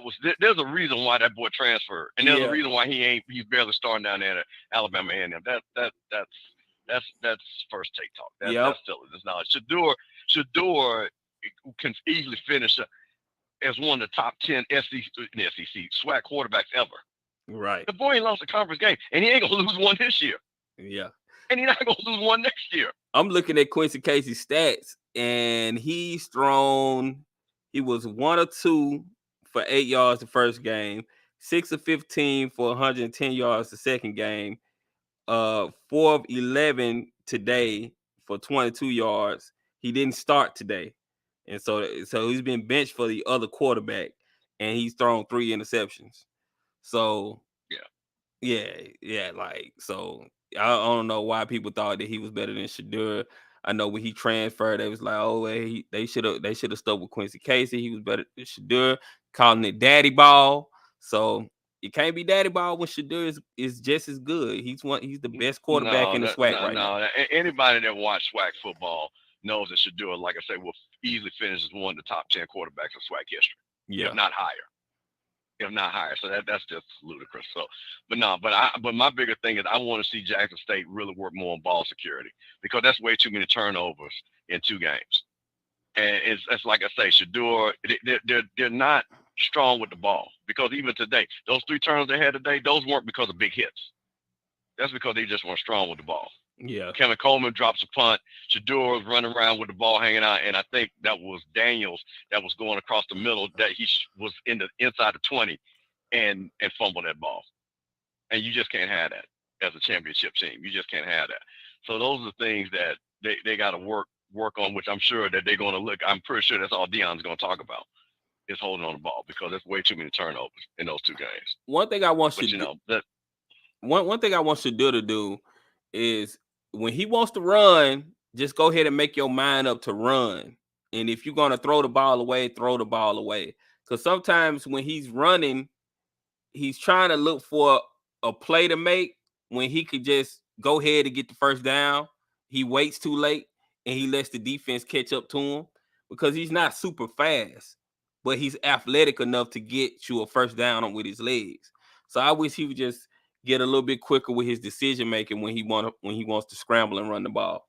was. There's a reason why that boy transferred, and there's a reason why he's barely starting down there at Alabama A&M. That's first take talk. That's silliness. Now Shedeur can easily finish as one of the top 10 SWAC quarterbacks ever. Right. The boy ain't lost a conference game, and he ain't gonna lose one this year. Yeah. And he's not gonna lose one next year. I'm looking at Quincy Casey's stats, and he was 1 of 2 for 8 yards the first game, 6 of 15 for 110 yards the second game, 4 of 11 today for 22 yards. He didn't start today, and so he's been benched for the other quarterback, and he's thrown 3 interceptions. So so I don't know why people thought that he was better than Shedeur. I know when he transferred, they was like, they should have stuck with Quincy Casey. He was better than Shedeur, calling it daddy ball. So it can't be daddy ball when Shedeur is just as good. He's the best quarterback in the SWAC now. Anybody that watched SWAC football knows that Shedeur, like I say, will easily finish as one of the top 10 quarterbacks in SWAC history, if not higher. So that's just ludicrous. So, but my bigger thing is I want to see Jackson State really work more on ball security, because that's way too many turnovers in 2 games. And it's like I say, Shedeur, they're not strong with the ball. Because even today, those 3 turnovers they had today, those weren't because of big hits. That's because they just weren't strong with the ball. Yeah. Kevin Coleman drops a punt. Shador was running around with the ball hanging out, and I think that was Daniels that was going across the middle, that he was in the inside of 20 and fumbled that ball. And you just can't have that as a championship team. You just can't have that. So those are the things that they got to work on, which I'm sure that they're going to look. I'm pretty sure that's all Deion's going to talk about is holding on the ball, because there's way too many turnovers in those 2 games. One thing I want But, one thing I want Shador to do is when he wants to run, just go ahead and make your mind up to run. And if you're going to throw the ball away, throw the ball away. Because sometimes when he's running, he's trying to look for a play to make when he could just go ahead and get the first down. He waits too late and he lets the defense catch up to him because he's not super fast, but he's athletic enough to get you a first down with his legs. So I wish he would just get a little bit quicker with his decision making when he wants to scramble and run the ball.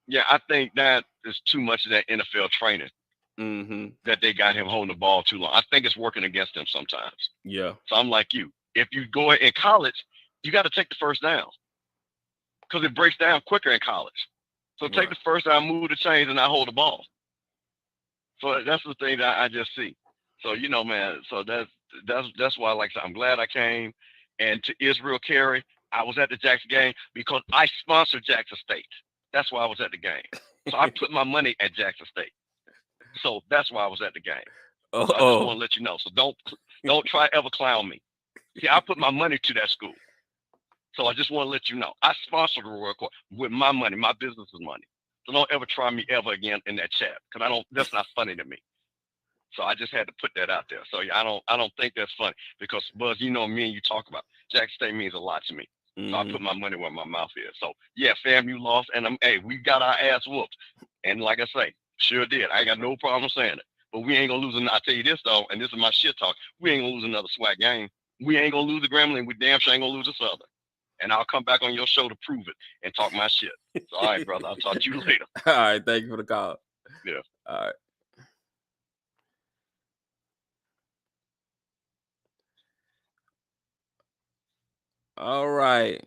Yeah, I think that is too much of that NFL training that they got him holding the ball too long. I think it's working against him sometimes. Yeah. So I'm like you. If you go in college, you got to take the first down because it breaks down quicker in college. So take the first down, move the chains, and not hold the ball. So that's the thing that I just see. So, you know, man, so that's why, like I said, I'm glad I came. And to Israel Carey, I was at the Jackson game because I sponsored Jackson State. That's why I was at the game. So I put my money at Jackson State. So that's why I was at the game. So I just want to let you know. So don't try ever clown me. See, I put my money to that school. So I just want to let you know. I sponsored the Royal Court with my money, my business's money. So don't ever try me ever again in that chat, because that's not funny to me. So I just had to put that out there. So yeah, I don't think that's funny, because Buzz, you know, me and you talk about Jackson State means a lot to me. So I put my money where my mouth is. So yeah, fam, you lost, and we got our ass whooped. And like I say, sure did. I ain't got no problem saying it. But we ain't gonna lose. I tell you this though, and this is my shit talk. We ain't gonna lose another SWAC game. We ain't gonna lose the Grambling. We damn sure ain't gonna lose the Southern. And I'll come back on your show to prove it and talk my shit. So, all right, brother. I'll talk to you later. All right. Thank you for the call. Yeah. All right. All right.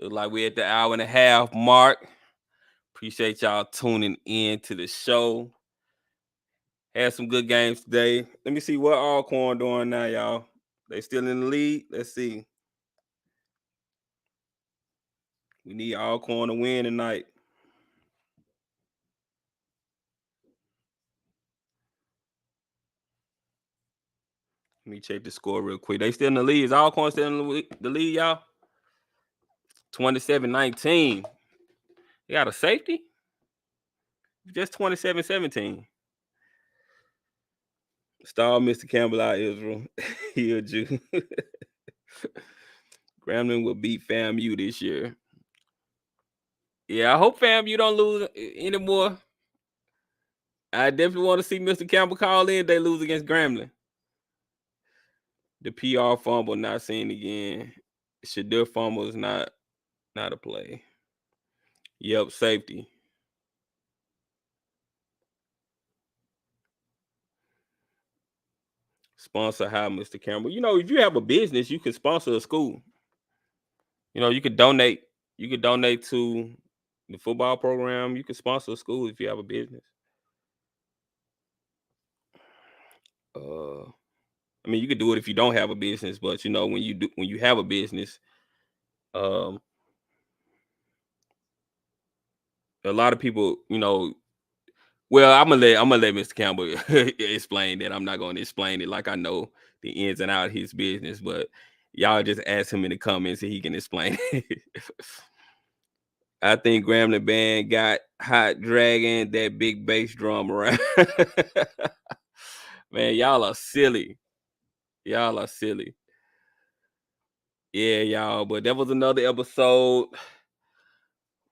Look like we're at the 1.5 hour mark. Appreciate y'all tuning in to the show. Had some good games today. Let me see what Alcorn doing now, y'all. They still in the lead. Let's see. We need Alcorn to win tonight. Let me check the score real quick. They still in the lead. Is Alcorn still in the lead, y'all? 27-19. They got a safety? Just 27-17. Star Mr. Campbell out Israel. He a Jew. Grambling will beat FAMU this year. Yeah, I hope FAMU don't lose anymore. I definitely want to see Mr. Campbell call in if they lose against Grambling. The PR fumble not seen again. Shador fumble is not a play. Yep, safety. Sponsor how, Mr. Campbell? You know, if you have a business, you can sponsor a school. You know, you could donate. You could donate to the football program. You can sponsor a school if you have a business. I mean, you could do it if you don't have a business, but you know, when you have a business, a lot of people, you know. Well, I'm gonna let Mr. Campbell explain that. I'm not gonna explain it like I know the ins and outs of his business, but y'all just ask him in the comments and he can explain it. I think Grambling band got hot dragging that big bass drum around. Man, y'all are silly. Y'all are silly. Yeah, y'all. But that was another episode.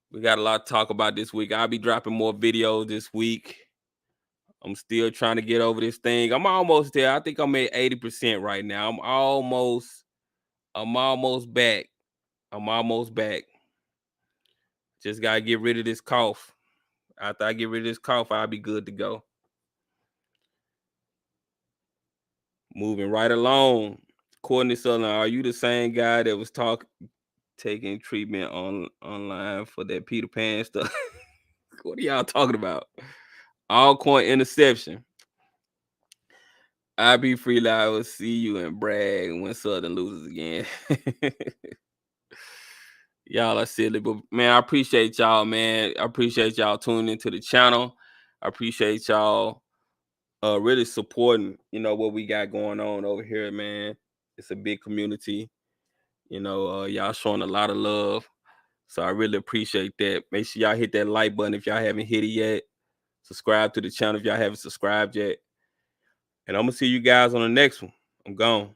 We got a lot to talk about this week. I'll be dropping more videos this week. I'm still trying to get over this thing. I'm almost there. I think I'm at 80% right now. I'm almost back. I'm almost back. Just gotta get rid of this cough. After I get rid of this cough, I'll be good to go. Moving right along. Courtney Sutherland, are you the same guy that was taking treatment online for that Peter Pan stuff? What are y'all talking about? All coin interception. I be free live. Will see you and brag when Southern loses again. Y'all are silly, but man, I appreciate y'all, man. I appreciate y'all tuning into the channel. I appreciate y'all really supporting, what we got going on over here, man. It's a big community. Y'all showing a lot of love. So I really appreciate that. Make sure y'all hit that like button if y'all haven't hit it yet. Subscribe to the channel if y'all haven't subscribed yet. And I'm going to see you guys on the next one. I'm gone.